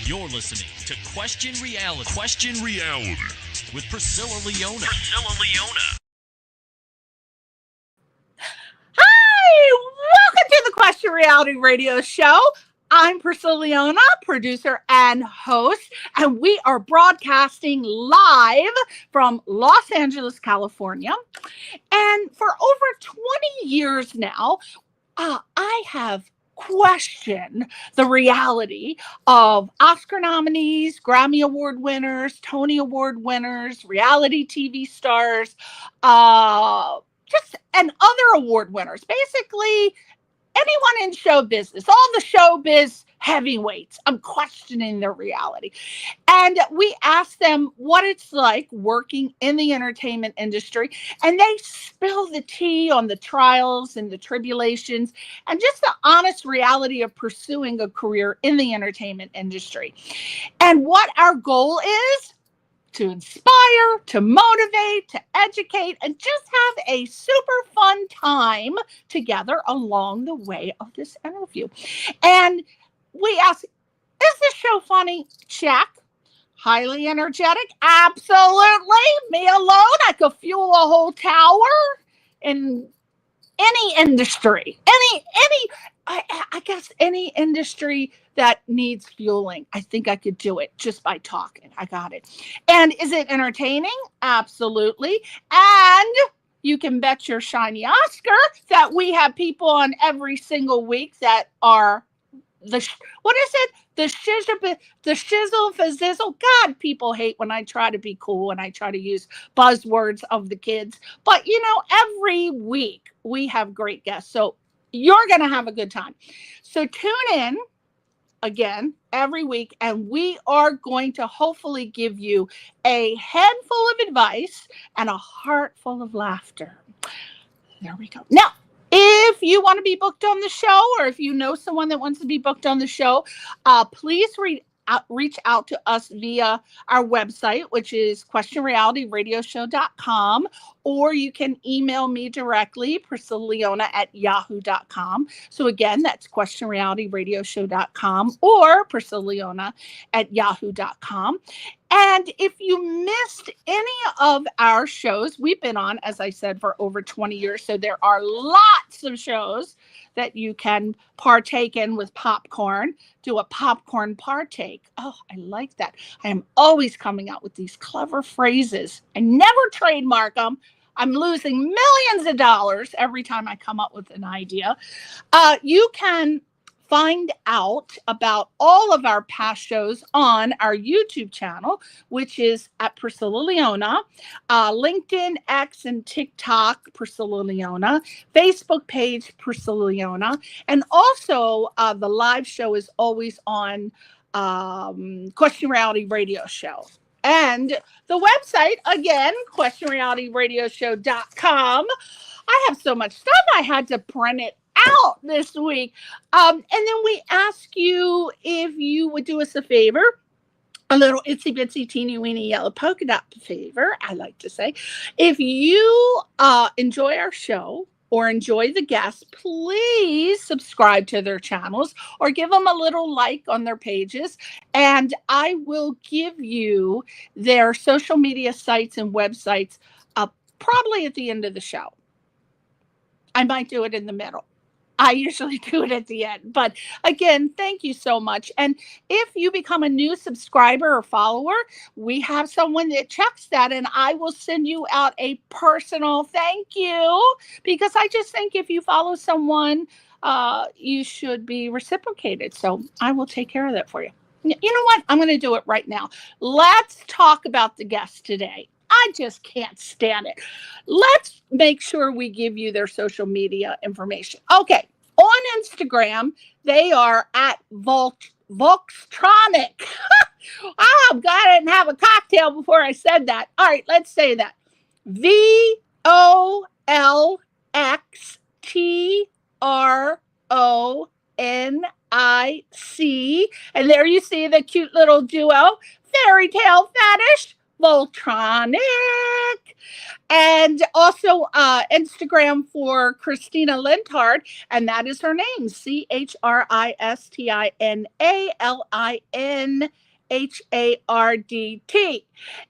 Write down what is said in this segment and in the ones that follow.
You're listening to Question Reality. Question Reality with Priscilla Leona. Hi, welcome to the Question Reality Radio Show. I'm Priscilla Leona, producer and host, and we are broadcasting live from Los Angeles, California. And for over 20 years now, I have questioned the reality of Oscar nominees, Grammy Award winners, Tony Award winners, reality TV stars, and other award winners. Basically, anyone in show business, all the showbiz heavyweights, I'm questioning their reality. And we ask them what it's like working in the entertainment industry, and they spill the tea on the trials and the tribulations and just the honest reality of pursuing a career in the entertainment industry. And what our goal is: to inspire, to motivate, to educate, and just have a super fun time together along the way of this interview. And we ask, is this show funny? Check. Highly energetic? Absolutely. Me alone, I could fuel a whole tower in any industry. I guess any industry that needs fueling. I think I could do it just by talking. I got it. And is it entertaining? Absolutely. And you can bet your shiny Oscar that we have people on every single week that are the shizzle fizzizzle. God, people hate when I try to be cool and I try to use buzzwords of the kids. But, every week we have great guests. So you're going to have a good time. So tune in again every week, and we are going to hopefully give you a head full of advice and a heart full of laughter. There we go. Now, if you want to be booked on the show, or if you know someone that wants to be booked on the show, please reach out to us via our website, which is questionrealityradioshow.com, or you can email me directly, priscillaleona@yahoo.com. So again, that's questionrealityradioshow.com or priscillaleona@yahoo.com. And if you missed any of our shows, we've been on, as I said, for over 20 years. So there are lots of shows that you can partake in with popcorn. Do a popcorn partake. Oh, I like that. I am always coming out with these clever phrases. I never trademark them. I'm losing millions of dollars every time I come up with an idea. You can find out about all of our past shows on our YouTube channel, which is at Priscilla Leona, LinkedIn, X, and TikTok, Priscilla Leona, Facebook page, Priscilla Leona, and also the live show is always on Question Reality Radio Show. And the website, again, questionrealityradioshow.com. I have so much stuff, I had to print it out this week. And then we ask you if you would do us a favor, a little itsy bitsy teeny weeny yellow polka dot favor, I like to say. If you enjoy our show or enjoy the guests, please subscribe to their channels or give them a little like on their pages. And I will give you their social media sites and websites probably at the end of the show. I might do it in the middle. I usually do it at the end. But again, thank you so much. And if you become a new subscriber or follower, we have someone that checks that, and I will send you out a personal thank you, because I just think if you follow someone, you should be reciprocated. So I will take care of that for you. You know what? I'm going to do it right now. Let's talk about the guest today. I just can't stand it. Let's make sure we give you their social media information. Okay. On Instagram, they are at Volxtronic. I'm glad I didn't have a cocktail before I said that. All right, let's say that. VOLXTRONIC. And there you see the cute little duo, Fairytale Fetish. Volxtronic, and also Instagram for Christina Linhardt, and that is her name, ChristianaLinhardt.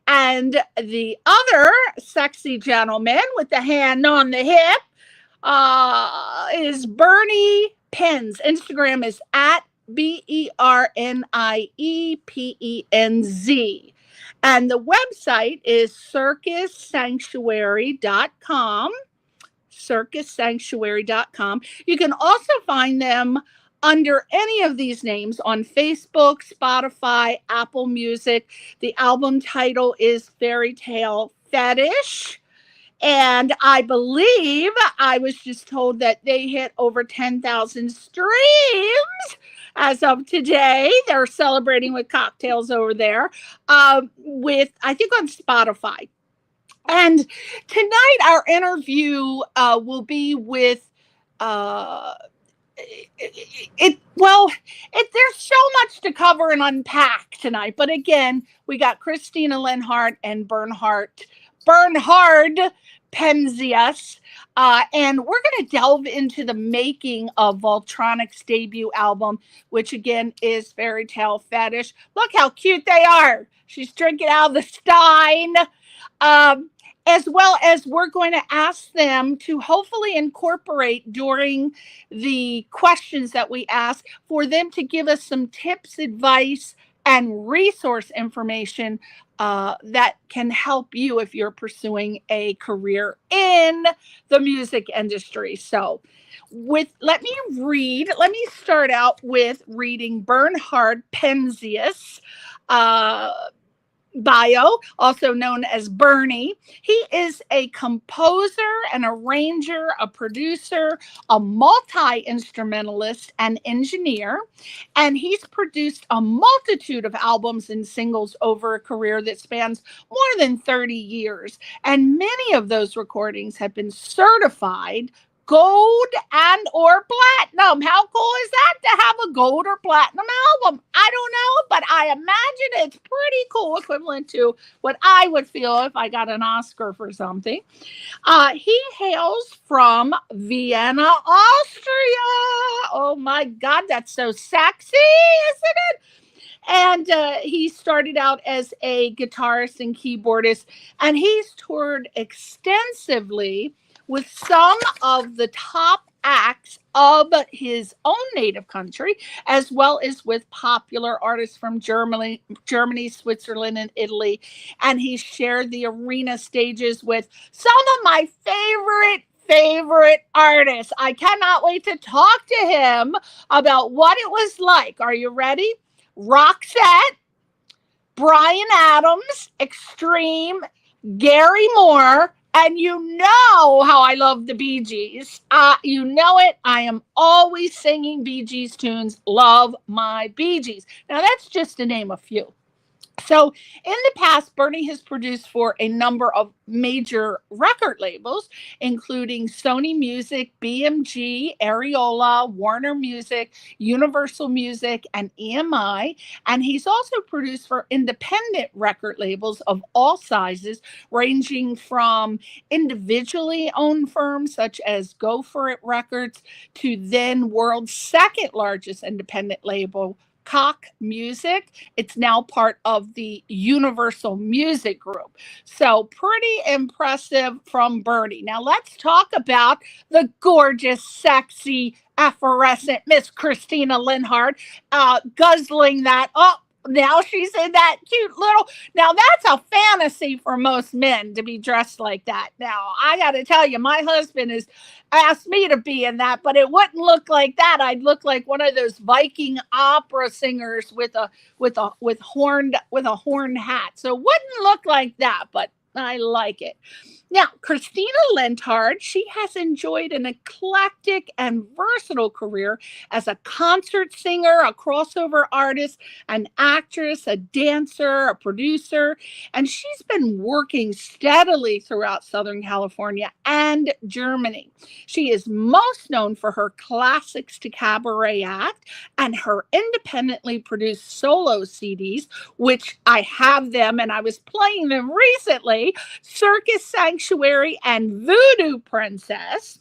And the other sexy gentleman with the hand on the hip is Bernie Penz. Instagram is at BerniePenz. And the website is circussanctuary.com. Circussanctuary.com. You can also find them under any of these names on Facebook, Spotify, Apple Music. The album title is Fairytale Fetish. And I believe I was just told that they hit over 10,000 streams as of today. They're celebrating with cocktails over there with, I think, on Spotify. And tonight our interview will be with there's so much to cover and unpack tonight. But again, we got Christina Linhardt and Bernhard Penzias, and we're going to delve into the making of Volxtronic's debut album, which again is Fairytale Fetish. Look how cute they are. She's drinking out of the stein. As well as we're going to ask them to hopefully incorporate during the questions that we ask for them to give us some tips, advice, and resource information that can help you if you're pursuing a career in the music industry. So let me start out with reading Bernhard Penzias bio, also known as Bernie. He is a composer, an arranger, a producer, a multi-instrumentalist, and engineer. And he's produced a multitude of albums and singles over a career that spans more than 30 years. And many of those recordings have been certified gold and or platinum. How cool is that to have a gold or platinum album? I don't know, but I imagine it's pretty cool, equivalent to what I would feel if I got an Oscar for something. He hails from Vienna, Austria. Oh my God, that's so sexy, isn't it? And he started out as a guitarist and keyboardist, and he's toured extensively with some of the top acts of his own native country, as well as with popular artists from Germany, Switzerland, and Italy. And he shared the arena stages with some of my favorite artists. I cannot wait to talk to him about what it was like. Are you ready? Roxette, Bryan Adams, Extreme, Gary Moore, and you know how I love the Bee Gees. You know it. I am always singing Bee Gees tunes. Love my Bee Gees. Now, that's just to name a few. So in the past, Bernie has produced for a number of major record labels, including Sony Music, BMG, Areola, Warner Music, Universal Music, and EMI. And he's also produced for independent record labels of all sizes, ranging from individually owned firms such as Go For It Records to then world's second largest independent label, Cock Music. It's now part of the Universal Music Group. So pretty impressive from Bernie. Now let's talk about the gorgeous, sexy, effervescent Miss Christina Linhardt, guzzling that up. Now she's in that cute little, now that's a fantasy for most men to be dressed like that. Now I got to tell you, my husband has asked me to be in that, but it wouldn't look like that. I'd look like one of those Viking opera singers with a horned hat. So it wouldn't look like that, but I like it. Now, Christina Linhardt, she has enjoyed an eclectic and versatile career as a concert singer, a crossover artist, an actress, a dancer, a producer, and she's been working steadily throughout Southern California and Germany. She is most known for her Classics to Cabaret act and her independently produced solo CDs, which I have them and I was playing them recently. Circus Sanctuary and Voodoo Princess,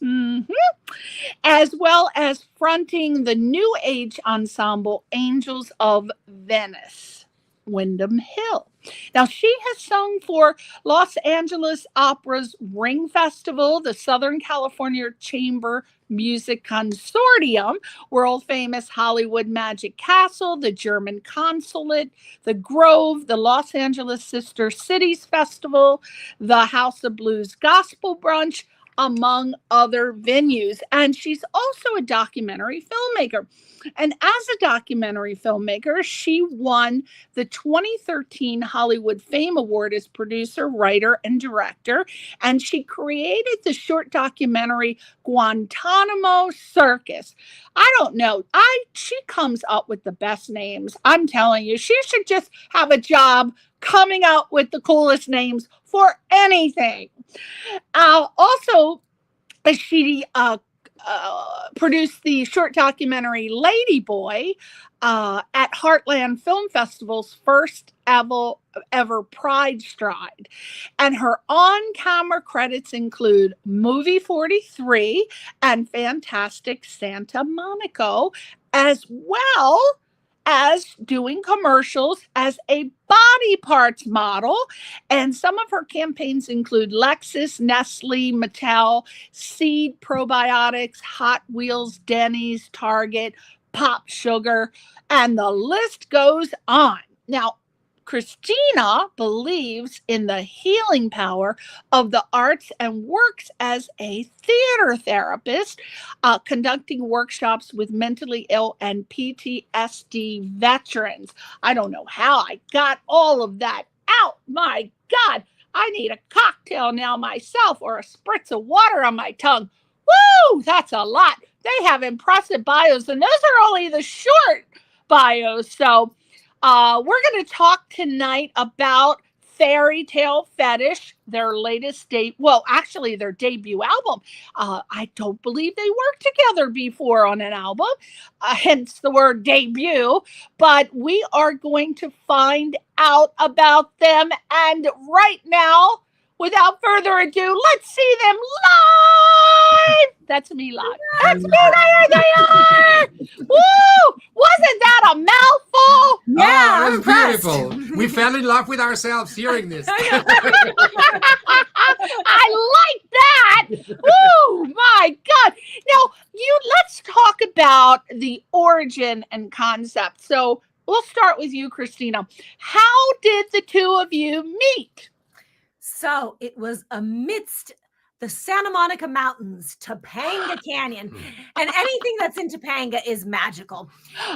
as well as fronting the New Age ensemble Angels of Venice, Windham Hill. Now, she has sung for Los Angeles Opera's Ring Festival, the Southern California Chamber Music Consortium, world famous Hollywood Magic Castle, the German Consulate, the Grove, the Los Angeles Sister Cities Festival, the House of Blues Gospel Brunch, among other venues. And she's also a documentary filmmaker. And as a documentary filmmaker, she won the 2013 Hollywood Fame Award as producer, writer, and director. And she created the short documentary Guantanamo Circus. I don't know. She comes up with the best names. I'm telling you, she should just have a job coming up with the coolest names for anything. Also, she produced the short documentary Lady Boy at Heartland Film Festival's first ever Pride Stride. And her on-camera credits include Movie 43 and Fantastic Santa Monica, as well as doing commercials as a body parts model. And some of her campaigns include Lexus, Nestle, Mattel, Seed Probiotics, Hot Wheels, Denny's, Target, Pop Sugar, and the list goes on. Now, Christina believes in the healing power of the arts and works as a theater therapist, conducting workshops with mentally ill and PTSD veterans. I don't know how I got all of that out. My God, I need a cocktail now myself or a spritz of water on my tongue. Woo, that's a lot. They have impressive bios, and those are only the short bios. So we're going to talk tonight about Fairytale Fetish, their latest their debut album. I don't believe they worked together before on an album, hence the word debut, but we are going to find out about them. And right now, without further ado, let's see them live. That's me live. That's me. There they are. Woo! Wasn't that a mouthful? Yeah, oh, that's beautiful. We fell in love with ourselves hearing this. I like that. Woo! My God. Now, let's talk about the origin and concept. So we'll start with you, Christina. How did the two of you meet? So it was amidst the Santa Monica Mountains, Topanga Canyon, and anything that's in Topanga is magical.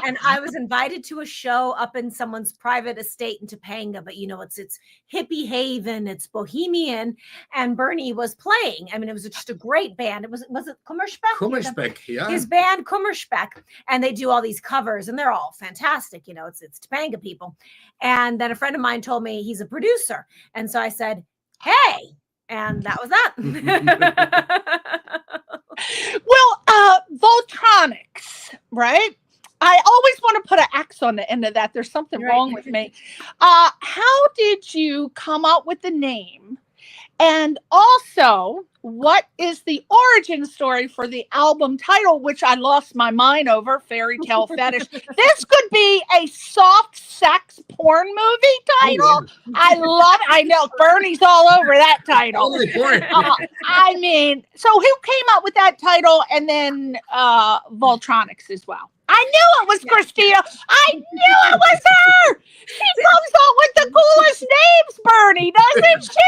And I was invited to a show up in someone's private estate in Topanga, but it's hippie haven, it's Bohemian, and Bernie was playing. I mean, it was just a great band. Was it Kummerspeck? Kummerspeck, yeah. His band Kummerspeck, and they do all these covers, and they're all fantastic. It's Topanga people. And then a friend of mine told me he's a producer, and so I said, hey. And that was that. Well, Volxtronics, right? I always want to put an X on the end of that. There's something wrong with me. How did you come up with the name? And also, what is the origin story for the album title, which I lost my mind over, Fairytale Fetish? This could be a soft sex porn movie title. I love it. I know Bernie's all over that title. I mean, so who came up with that title, and then Volxtronics as well? I knew it was Christina. I knew it was her. She comes up with the coolest names, Bernie, doesn't she?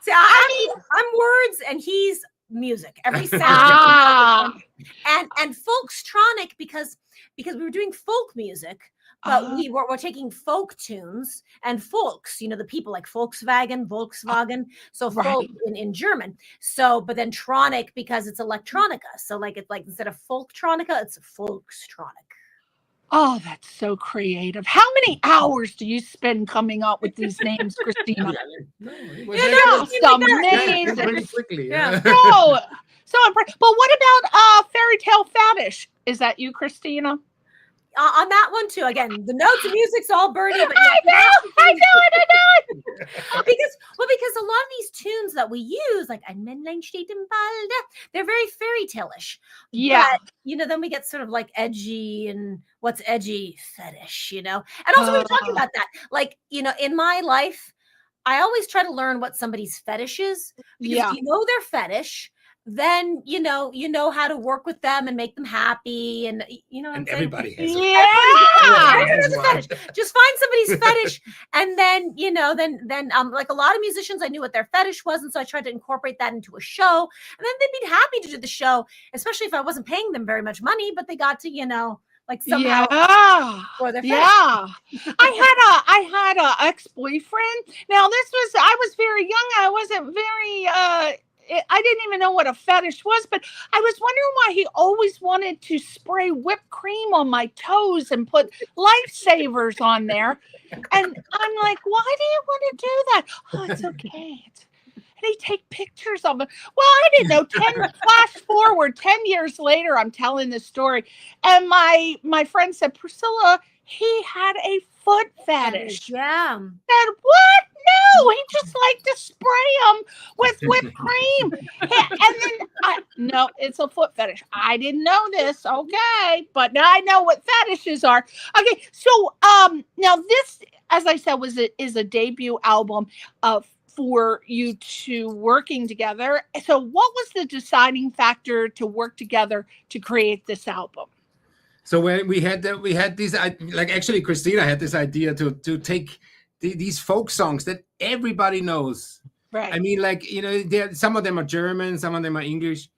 See, I'm words and he's music. Every sound. And folkstronic because we were doing folk music. but we're taking folk tunes and folks, the people like Volkswagen. So folk in German. So, but then tronic because it's electronica. So it's like instead of folktronica, it's Volxtronic. Oh, that's so creative. How many hours do you spend coming up with these names, Christina? It's amazing. Pretty quickly. Yeah. So impressive. But what about Fairytale Fetish? Is that you, Christina? On that one too. Again, the notes and music's all Bernie. But I know it. Because a lot of these tunes that we use, like they're very fairy tale-ish. Yeah. But, then we get sort of like edgy, and what's edgy? Fetish, And also we were talking about that. Like, in my life, I always try to learn what somebody's fetish is. Because if you know their fetish, then you know how to work with them and make them happy, and and everybody has a fetish. Just find somebody's fetish, and then then like a lot of musicians, I knew what their fetish was, and so I tried to incorporate that into a show, and then they'd be happy to do the show, especially if I wasn't paying them very much money, but they got to like somehow for their fetish. I had a ex-boyfriend. Now I was very young. I wasn't very I didn't even know what a fetish was, but I was wondering why he always wanted to spray whipped cream on my toes and put lifesavers on there. And I'm like, why do you want to do that? Oh, it's okay. And he'd take pictures of it. Well, I didn't know. Flash forward 10 years later, I'm telling this story. And my friend said, Priscilla, he had a foot fetish. Yeah. Said, what? No, he just liked to spray them with whipped cream. And then, no, it's a foot fetish. I didn't know this. Okay. But now I know what fetishes are. Okay. So, now this, as I said, is a debut album for you two working together. So what was the deciding factor to work together to create this album? So when we had this, like actually Christina had this idea to take these folk songs that everybody knows. Right. I mean, like, some of them are German, some of them are English,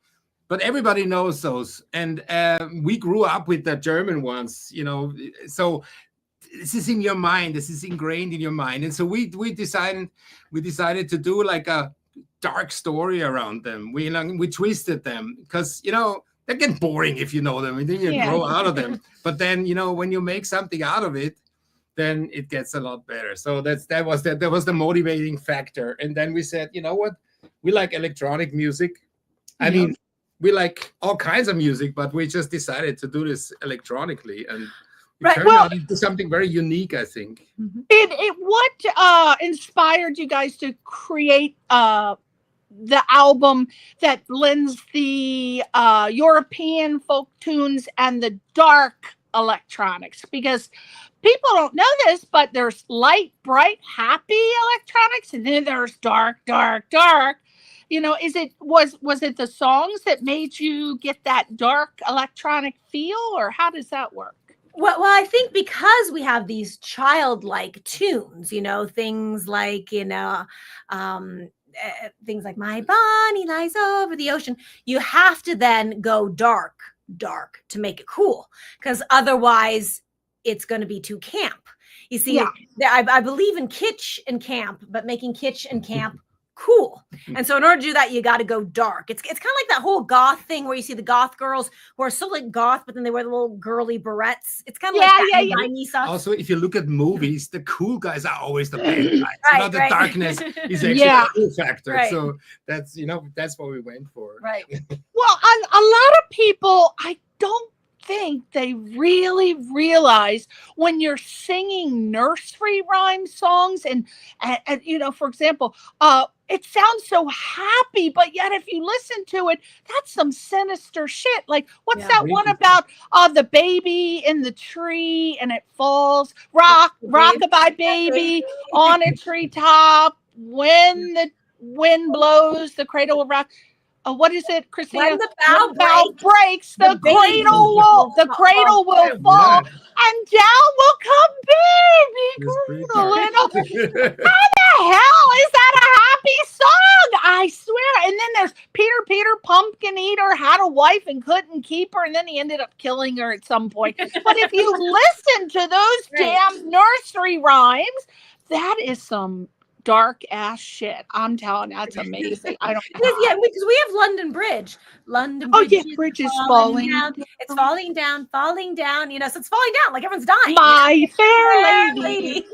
but everybody knows those. And we grew up with the German ones, so this is in your mind, this is ingrained in your mind. And so we decided to do like a dark story around them. We twisted them because, they get boring if you know them, and then you grow out of them. But then, when you make something out of it, then it gets a lot better. So that was the motivating factor. And then we said, you know what? We like electronic music. I mean, we like all kinds of music, but we just decided to do this electronically, and it turned out into something very unique, I think. What inspired you guys to create the album that blends the European folk tunes and the dark electronics? Because people don't know this, but there's light, bright, happy electronics, and then there's dark, dark, dark. Was it the songs that made you get that dark electronic feel, or how does that work? Well, I think because we have these childlike tunes, things like, things like My Bonnie Lies Over the Ocean, you have to then go dark to make it cool, because otherwise it's going to be too camp. You see, I believe in kitsch and camp, but making kitsch and camp cool. And so in order to do that, you got to go dark. It's kind of like that whole goth thing where you see the goth girls who are so like goth, but then they wear the little girly barrettes. It's kind of like Also, if you look at movies, the cool guys are always the bad guys. The darkness is actually a cool factor. Right. So that's that's what we went for. Right. Well, a lot of people, I don't think they really realize when you're singing nursery rhyme songs and for example, it sounds so happy, but yet if you listen to it, that's some sinister shit. Like, what's that one about the baby in the tree and it falls? Rockabye baby on a treetop. When the wind blows, the cradle will rock. What is it, Christina? When the bow breaks, the cradle will fall, and down will come baby cradle. How the hell is that a happy song, I swear. And then there's Peter Pumpkin Eater had a wife and couldn't keep her, and then he ended up killing her at some point. But if you listen to those damn nursery rhymes, that is some dark ass shit. I'm telling you, that's amazing. I don't know. Yeah, because we have London Bridge. London Bridge, Bridge is falling down. It's falling down, so it's falling down like everyone's dying. My fair lady.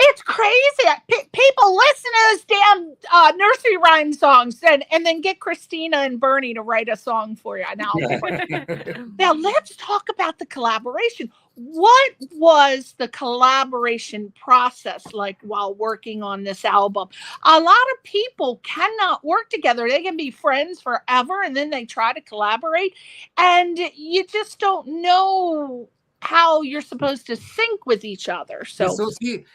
It's crazy. People listen to those damn nursery rhyme songs and then get Christina and Bernie to write a song for you. Now let's talk about the collaboration. What was the collaboration process like while working on this album? A lot of people cannot work together. They can be friends forever and then they try to collaborate and you just don't know how you're supposed to sync with each other. So see,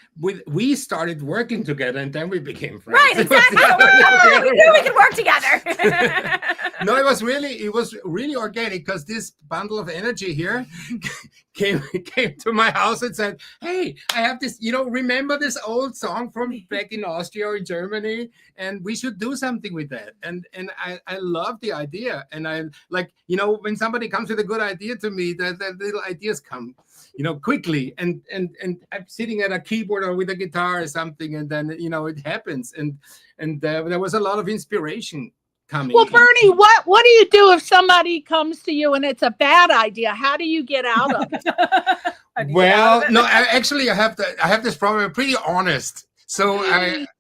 we started working together and then we became friends. Right, exactly. We knew we could work together. No, it was really organic because this bundle of energy here came to my house and said, "Hey, I have this, remember this old song from back in Austria or Germany? And we should do something with that." And I love the idea. And I like, when somebody comes with a good idea to me, that little ideas come, quickly. And I'm sitting at a keyboard or with a guitar or something, and then it happens. And there was a lot of inspiration coming. Well, Bernie, what do you do if somebody comes to you and it's a bad idea? How do you get out of it? Well, no, I have this problem. I'm pretty honest. So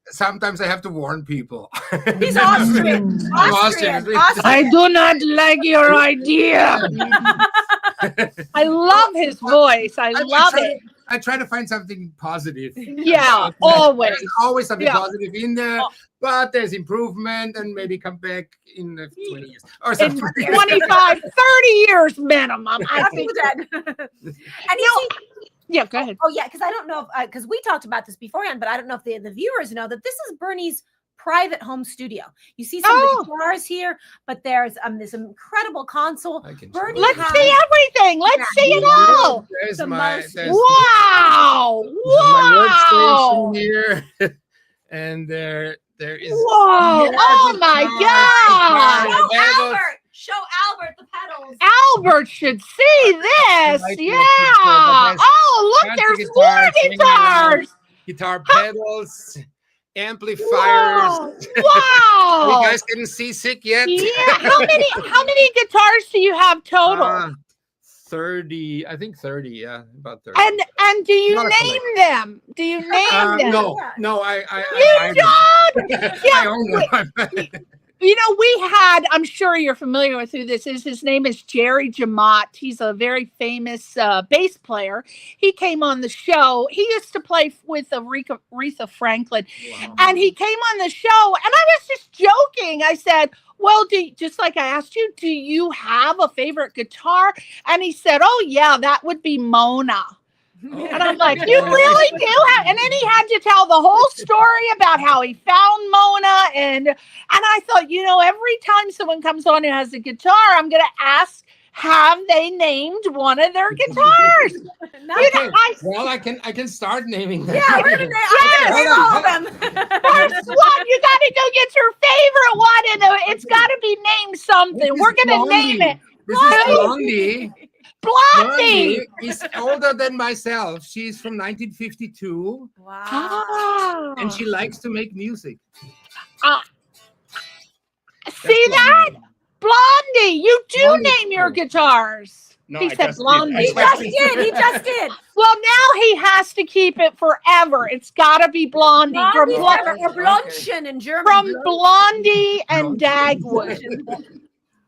sometimes I have to warn people. He's Austrian. I do not like your idea. I love his voice. I love it. I try to find something positive. Yeah, always. There's always something positive in there, but there's improvement and maybe come back in 20 years or something. In 25, 30 years minimum. I think that. And yeah, go ahead. Oh, yeah, because I don't know because we talked about this beforehand, but I don't know if the viewers know that this is Bernie's private home studio. You see some of the guitars here, but there's this incredible console. Let's see everything. Let's see it all. There's wow. My workstation here. And there is. Whoa. Oh, my God. Show Albert the pedals. Albert should see this. Yeah. Oh, look, there's more guitars. Guitar pedals, amplifiers. Wow. You guys getting seasick yet? Yeah. How many guitars do you have total? 30, I think 30, yeah, about 30. And do you name them? Do you name them? No, I don't. I own them. We had, I'm sure you're familiar with who this is. His name is Jerry Jamot. He's a very famous bass player. He came on the show. He used to play with Aretha Franklin. Wow. And he came on the show, and I was just joking. I said, well, just like I asked you, do you have a favorite guitar? And he said, oh, yeah, that would be Mona. And I'm like, you really do have? And then he had to tell the whole story about how he found Mona. And I thought, every time someone comes on who has a guitar, I'm going to ask, have they named one of their guitars? Well, I can start naming them. Yeah, we're going to name all of them. First one, you got to go get your favorite one, and it's got to be named something. We're going to name it. This is Blondie. Blondie is older than myself. She's from 1952. Wow. And she likes to make music. See that? Blondie, you do name your guitars. No, he said Blondie. He just did. Well, now he has to keep it forever. It's got to be Blondie. Or Blondchen in German. From Blondie and Dagwood.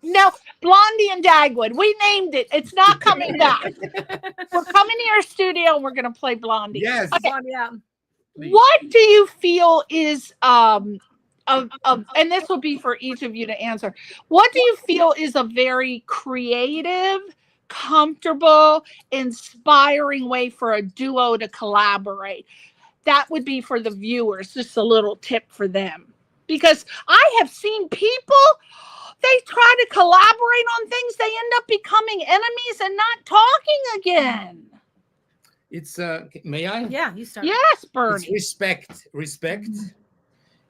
No, Blondie and Dagwood. We named it. It's not coming back. We're coming to your studio and we're going to play Blondie. Yes. Okay. What do you feel is and this will be for each of you to answer. What do you feel is a very creative, comfortable, inspiring way for a duo to collaborate? That would be for the viewers. Just a little tip for them. Because I have seen people, they try to collaborate on things, they end up becoming enemies and not talking again. It's may I? Yeah, you start. Yes, Bernie. It's respect.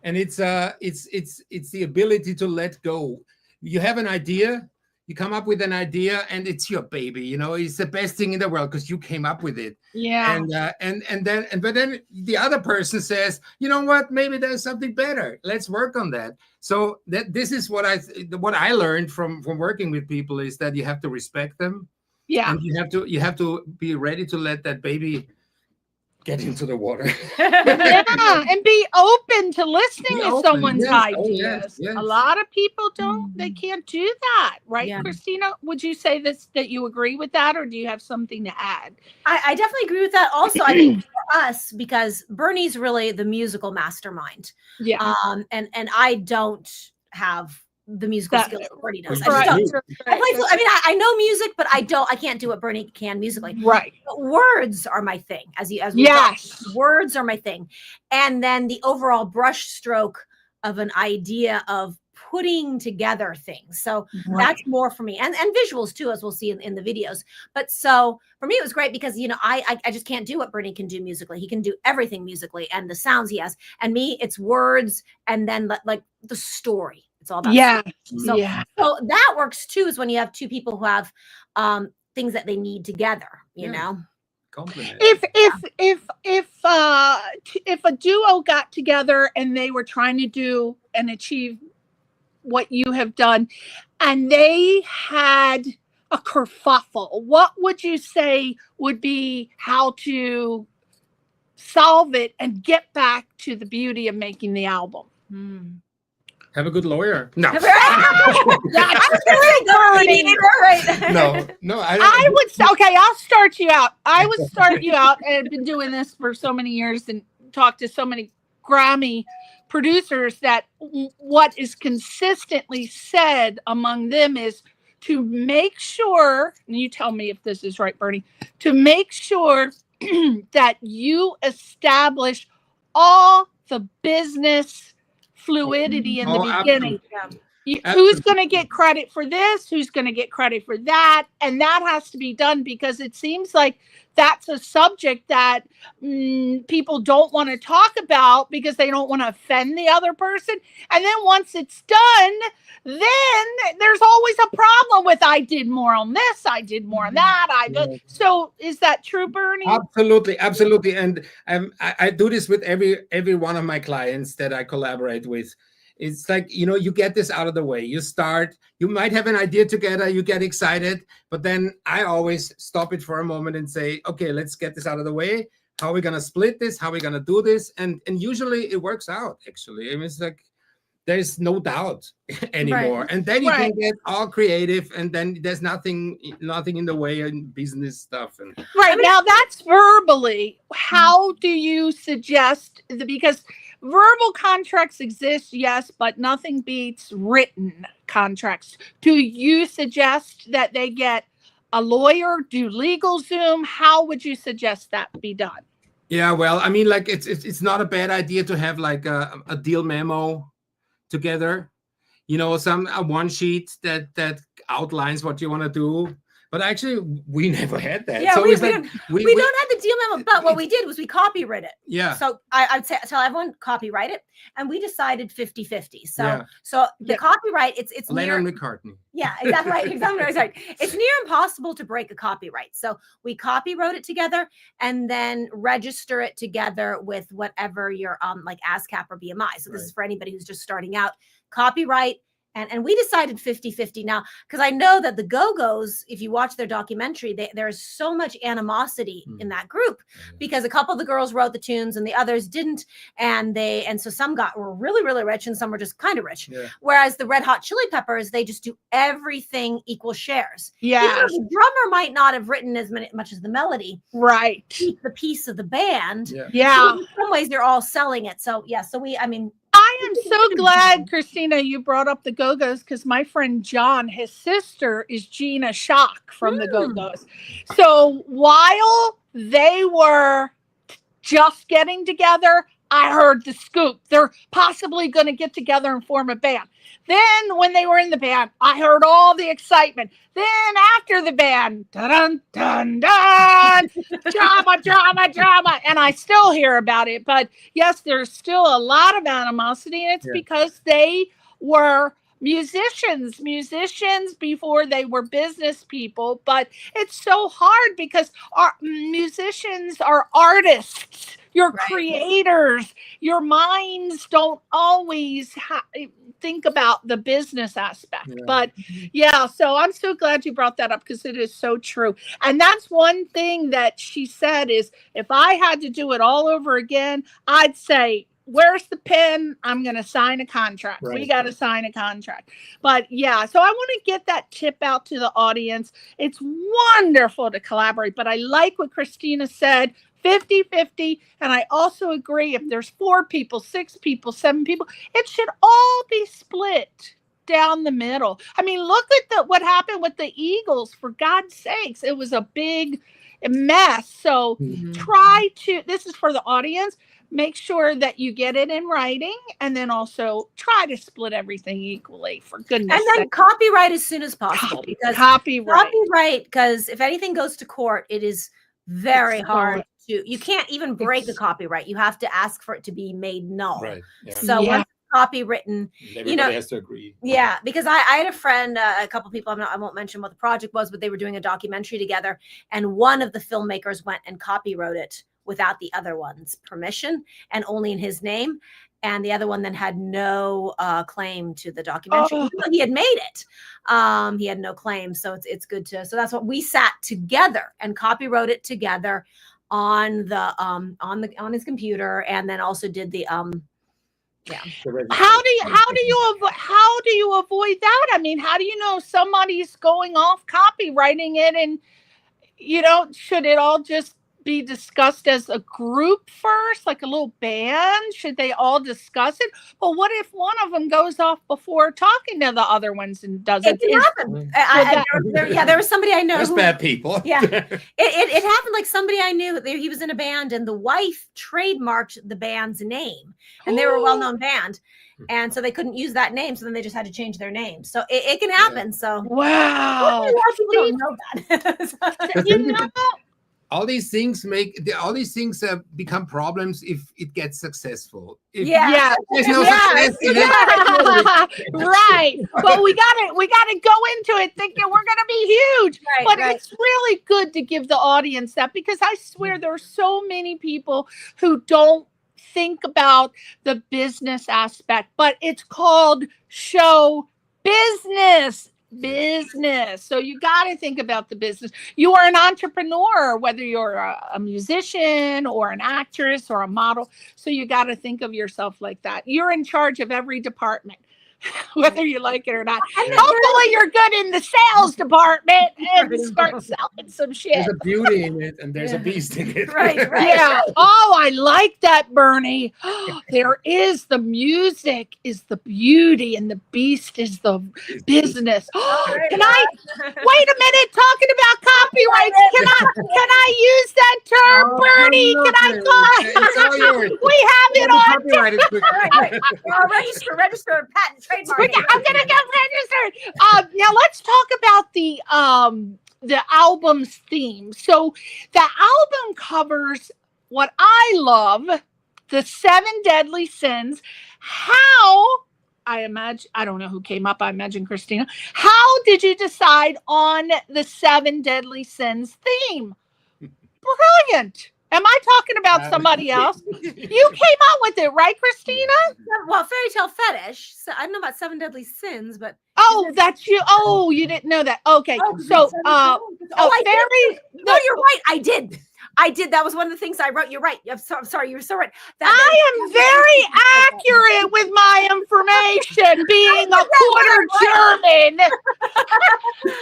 and it's the ability to let go. You have an idea, you come up with an idea, and it's your baby. You know, it's the best thing in the world because you came up with it. Yeah. But then the other person says, you know what? Maybe there's something better. Let's work on that. So this is what I learned from working with people is that you have to respect them. Yeah. And you have to be ready to let that baby get into the water. Yeah, and be open to listening to someone's ideas. Oh, yes. A lot of people they can't do that, right, Yeah. Christina? Would you say that you agree with that, or do you have something to add? I definitely agree with that. Also, I think for us, because Bernie's really the musical mastermind. Yeah. And I don't have the musical skills that Bernie does. I Right. just don't. I know music, but I can't do what Bernie can musically. Right. But words are my thing, as we Yes. talked. Words are my thing. And then the overall brush stroke of an idea of putting together things. So that's more for me. And visuals too, as we'll see in the videos. But so for me, it was great because, you know, I just can't do what Bernie can do musically. He can do everything musically and the sounds he has. And me, it's words and then like the story. It's all about story. So that works too, is when you have two people who have things that they need together, you know. Compliment. If a duo got together and they were trying to do and achieve what you have done, and they had a kerfuffle, what would you say would be how to solve it and get back to the beauty of making the album? Have a good lawyer. No. No, I would say, okay, I'll start you out. I would start you out, and I've been doing this for so many years and talked to so many Grammy producers that what is consistently said among them is to make sure, and you tell me if this is right, Bernie, to make sure that you establish all the business fluidity in the beginning. Who's going to get credit for this? Who's going to get credit for that? And that has to be done because it seems like that's a subject that people don't want to talk about because they don't want to offend the other person. And then once it's done, then there's always a problem with I did more on this, I did more on that. So is that true, Bernie? Absolutely. And I do this with every one of my clients that I collaborate with. It's like, you know, you get this out of the way. You start, you might have an idea together, you get excited, but then I always stop it for a moment and say, okay, let's get this out of the way. How are we going to split this? How are we going to do this? And usually it works out, actually. I mean, it's like, there's no doubt anymore. Right. And then you can get all creative, and then there's nothing in the way in business stuff. And now that's verbally. How do you suggest, because verbal contracts exist, yes, but nothing beats written contracts. Do you suggest that they get a lawyer, do legal Zoom? How would you suggest that be done? Yeah, well, I mean, like it's not a bad idea to have like a deal memo together, you know, a one sheet that outlines what you want to do. But actually, we never had that. Yeah, so we don't have the deal memo, but what we did was we copyright it. Yeah. So I'd say tell everyone copyright it, and we decided 50-50. So the copyright, it's Lennon McCartney. Yeah, exactly right. Exactly. It's near impossible to break a copyright. So we copyright it together and then register it together with whatever your like ASCAP or BMI. So this is for anybody who's just starting out. Copyright. And we decided 50-50 now, because I know that the Go-Go's, if you watch their documentary, there's so much animosity in that group because a couple of the girls wrote the tunes and the others didn't. And so some were really, really rich and some were just kind of rich. Yeah. Whereas the Red Hot Chili Peppers, they just do everything equal shares. Yeah. The drummer might not have written as much as the melody. Right. Keep the piece of the band. Yeah. So in some ways, they're all selling it. So, yeah. So I am so glad, Christina, you brought up the Go-Go's, because my friend John, his sister is Gina Schock from the Go-Go's. So while they were just getting together, I heard the scoop. They're possibly going to get together and form a band. Then when they were in the band, I heard all the excitement. Then after the band, dun dun dun, drama, drama, drama, and I still hear about it. But yes, there's still a lot of animosity, and it's because they were musicians before they were business people. But it's so hard because our musicians are artists. You're creators. Your minds don't always think about the business aspect. But so I'm so glad you brought that up because it is so true. And that's one thing that she said is, if I had to do it all over again, I'd say, where's the pen? I'm going to sign a contract. We got to sign a contract. But so I want to get that tip out to the audience. It's wonderful to collaborate, but I like what Christina said, 50-50. And I also agree, if there's 4 people, 6 people, 7 people, it should all be split down the middle. I mean, look at what happened with the Eagles. For God's sakes, it was a big mess. So try to, this is for the audience, make sure that you get it in writing, and then also try to split everything equally, for goodness sake. And then copyright as soon as possible. Copyright, because if anything goes to court, it is very hard to, you can't even break a copyright. You have to ask for it to be made null. Right. Yeah. So once it's copywritten, everybody has to agree. Yeah, because I had a friend, a couple people, I won't mention what the project was, but they were doing a documentary together, and one of the filmmakers went and copywrote it without the other one's permission and only in his name. And the other one then had no claim to the documentary. Even though he had made it. He had no claim. So it's good to, so that's what we sat together and copywrote it together on the on his computer, and then also did the How do you avoid that? I mean, how do you know somebody's going off copywriting it? And should it all just be discussed as a group first, like a little band? Should they all discuss it? But what if one of them goes off before talking to the other ones and does it? It happened. There was somebody I know. There's bad people. Yeah, it happened. Like somebody I knew, he was in a band, and the wife trademarked the band's name, and they were a well-known band, and so they couldn't use that name. So then they just had to change their name. So it can happen. So wow, a lot of people don't know that. All these things become problems if it gets successful. There's no success in it. Right. Well, we gotta go into it thinking we're gonna be huge. It's really good to give the audience that, because I swear there are so many people who don't think about the business aspect, but it's called show business. So you got to think about the business. You are an entrepreneur, whether you're a musician or an actress or a model. So you got to think of yourself like that. You're in charge of every department, whether you like it or not. Hopefully you're good in the sales department and start selling some shit. There's a beauty in it, and there's a beast in it. Right. Yeah. Oh, I like that, Bernie. There is the music is the beauty, and the beast is the business. Can I wait a minute? Talking about copyrights, can I use that term, Bernie? Can I? We have it on. Register patent. Trademark. I'm gonna get registered. Now let's talk about the album's theme. So the album covers what I love, the 7 deadly sins. I don't know who came up. I imagine Christina. How did you decide on the 7 deadly sins theme? Brilliant. Am I talking about somebody else? You came up with it, right, Christina? Well, Fairytale Fetish. So I don't know about 7 deadly sins, but that's you. Oh, you didn't know that. Okay, so No, you're right. I did. That was one of the things I wrote. You're right. I'm sorry. You're so right. I am very accurate with my information, being a quarter German.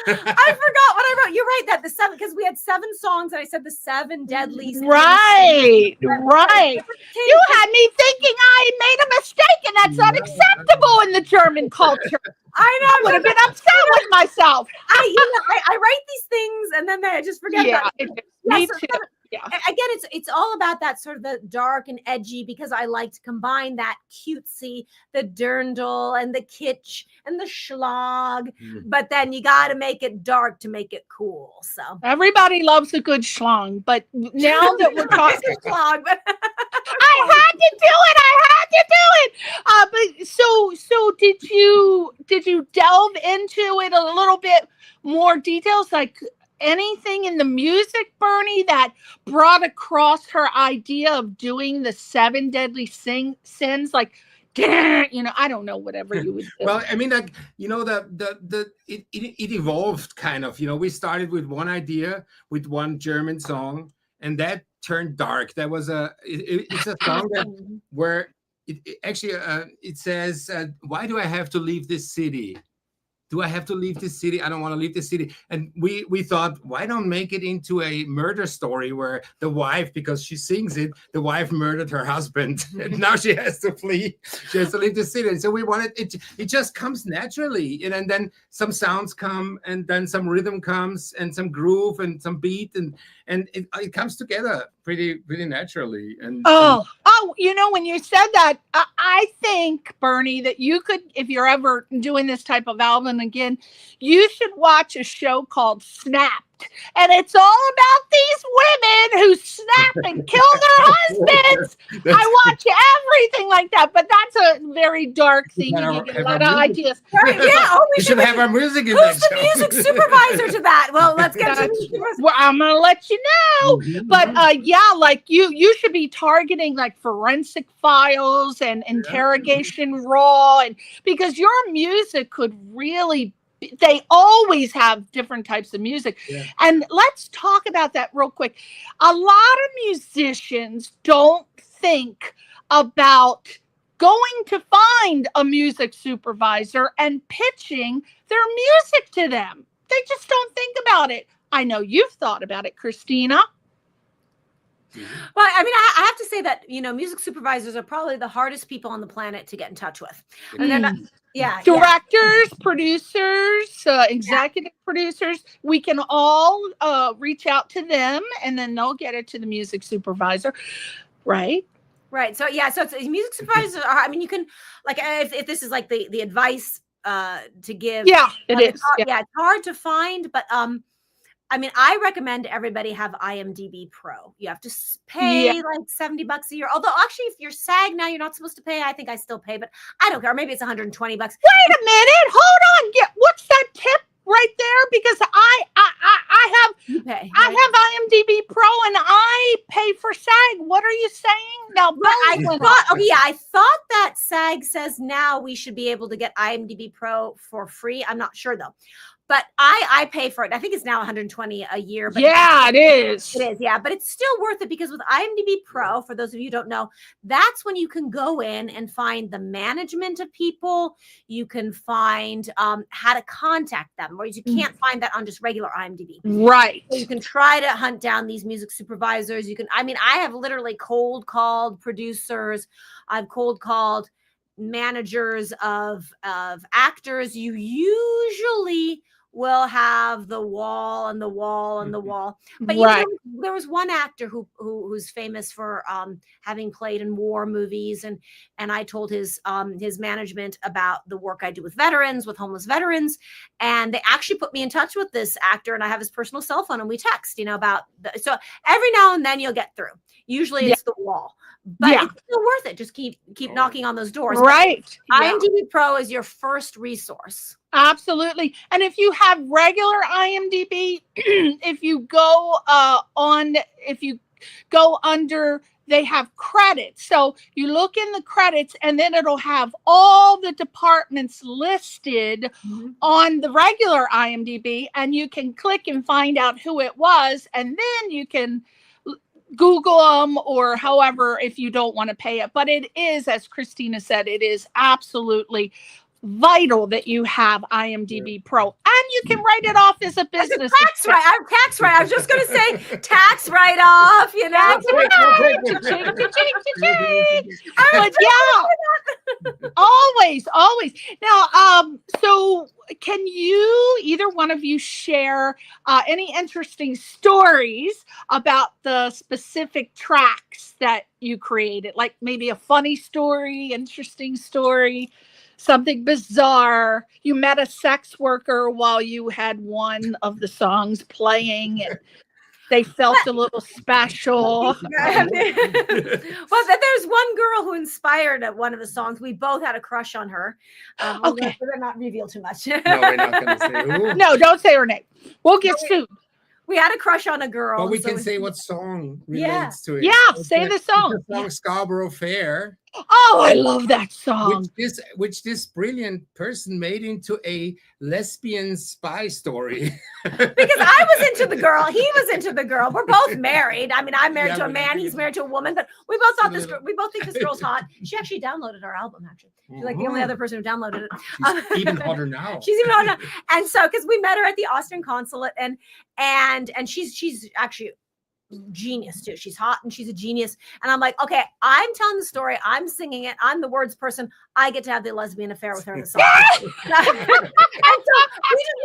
I forgot what I wrote. You're right. That the 7, because we had 7 songs, and I said the 7 deadly sins. Right. You had me thinking I made a mistake, and that's unacceptable in the German culture. I know. I would have been upset with myself. I write these things, and then I just forget. Yeah, me too. Yeah. Again, it's all about that sort of the dark and edgy, because I like to combine that cutesy, the dirndl and the kitsch and the schlag, but then you got to make it dark to make it cool. So everybody loves a good schlong, but now that we're talking, schlag, but I had to do it. But so did you delve into it a little bit more details, like anything in the music, Bernie, that brought across her idea of doing the 7 deadly sins, like, I don't know, whatever you would do. Well, I mean, like, it evolved kind of. We started with one idea, with one German song, and that turned dark. That was it's a song where it says, why do I have to leave this city? Do I have to leave this city? I don't want to leave this city. And we thought, why don't make it into a murder story where the wife, because she sings it, the wife murdered her husband, and now she has to flee. She has to leave the city. And so we wanted it. It just comes naturally, and then some sounds come, and then some rhythm comes, and some groove, and some beat, and it comes together pretty naturally. And when you said that, I think, Bernie, that you could, if you're ever doing this type of album again, you should watch a show called Snapped. And it's all about these women who snap and kill their husbands. I watch everything like that, but that's a very dark thing. You get a lot of ideas. Yeah, we should have our music in who's that the show. music supervisor to that? Well, let's get to well, I'm gonna let you know. But like you should be targeting like Forensic Files and Interrogation Raw, and because your music could really, they always have different types of music. And let's talk about that real quick. A lot of musicians don't think about going to find a music supervisor and pitching their music to them. They just don't think about it. I know you've thought about it, Christina. Well, I mean, I have to say that, music supervisors are probably the hardest people on the planet to get in touch with. And they're not, directors, producers, executive producers, we can all reach out to them, and then they'll get it to the music supervisor, right? Right. So so it's music supervisors are, I mean, you can, like, if this is like the advice to give. Yeah, it is. It's hard to find, but I mean, I recommend everybody have IMDb Pro. You have to pay like $70 a year. Although actually, if you're SAG now, you're not supposed to pay. I think I still pay, but I don't care. Maybe it's $120. Wait a minute. Hold on. What's that tip right there? Because I have IMDb Pro and I pay for SAG. What are you saying? Now, I thought that SAG says now we should be able to get IMDb Pro for free. I'm not sure though. But I pay for it. I think it's now $120 a year. But it is. It is, yeah. But it's still worth it, because with IMDb Pro, for those of you who don't know, that's when you can go in and find the management of people. You can find how to contact them, whereas you can't find that on just regular IMDb. Right. So you can try to hunt down these music supervisors. I have literally cold called producers. I've cold called managers of actors. You usually will have the wall and the wall and the wall, but there was one actor who's famous for having played in war movies, and I told his management about the work I do with veterans, with homeless veterans, and they actually put me in touch with this actor, and I have his personal cell phone, and we text about so every now and then you'll get through. Usually it's the wall, but it's still worth it. Just keep knocking on those doors. Right. IMDb Pro is your first resource. Absolutely. And if you have regular IMDb, if you go under, they have credits. So you look in the credits, and then it'll have all the departments listed on the regular IMDb, and you can click and find out who it was, and then you can Google them, or however, if you don't want to pay it. But it is, as Christina said, it is absolutely vital that you have IMDb Pro, and you can write it off as a business tax write. I was just going to say tax write-off. Always, always. Now, so can you, either one of you, share any interesting stories about the specific tracks that you created? Like maybe a funny story, interesting story, something bizarre. You met a sex worker while you had one of the songs playing, and they felt a little special. Well, there's one girl who inspired one of the songs. We both had a crush on her. Okay. We're not reveal too much. No, we're not going to say who. No, don't say her name. We'll get sued. We had a crush on a girl. But we can say what song relates to it. Yeah, say the song. The song Scabo Fair. Oh, I love that song. Which this brilliant person made into a lesbian spy story. Because I was into the girl, he was into the girl. We're both married. I mean, I'm married to a man, he's married to a woman, but we both thought we both think this girl's hot. She actually downloaded our album, actually. She's like the only other person who downloaded it. She's even hotter now. She's even hotter now. And so, because we met her at the Austrian consulate, and she's actually genius too. She's hot and she's a genius. And I'm like, okay, I'm telling the story, I'm singing it, I'm the words person, I get to have the lesbian affair with her in the song. And so we just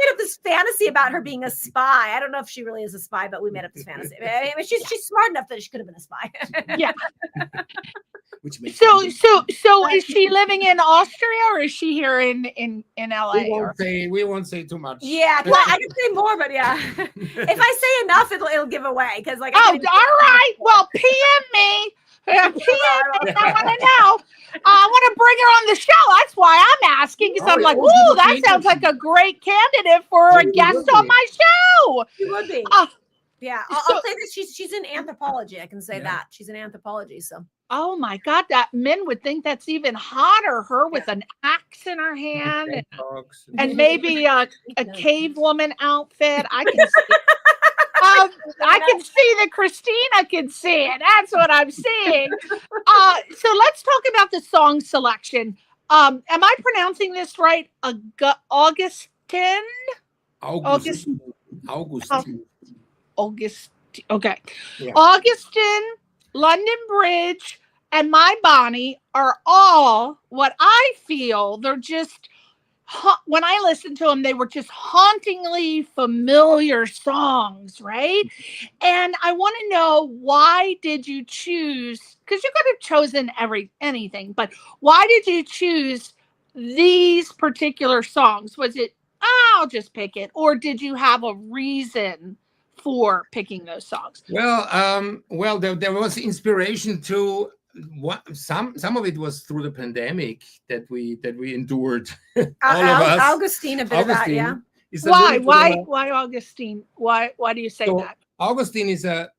made up this fantasy about her being a spy. I don't know if she really is a spy, but we made up this fantasy. I mean, she's smart enough that she could have been a spy. Yeah. Which makes so is she living in Austria, or is she here in LA? We won't say too much. Yeah, well, I can say more, but yeah. If I say enough, it'll give away, because like. Oh, all right. Well, PM me. PM me. I want to know. I want to bring her on the show. That's why I'm asking, because I'm like, ooh, that sounds like a great candidate for a guest on my show. She would be. Yeah, I'll say this. She's in anthropology. I can say that she's in anthropology. So. Oh my God, that men would think that's even hotter. Her with an axe in her hand and maybe a cave woman outfit. I can see. I can see that Christina can see it. That's what I'm seeing. So let's talk about the song selection. Am I pronouncing this right? Augustin. Okay. Yeah. Augustin, London Bridge, and My Bonnie are all what I feel. They're just, when I listened to them, they were just hauntingly familiar songs, right? And I want to know, why did you choose, because you could have chosen anything, but why did you choose these particular songs? Was it, I'll just pick it, or did you have a reason for picking those songs? Well, there was inspiration to some of it was through the pandemic that we endured. All of us. Augustin, a bit of that, yeah. Why Augustine? Why do you say that? Augustin is a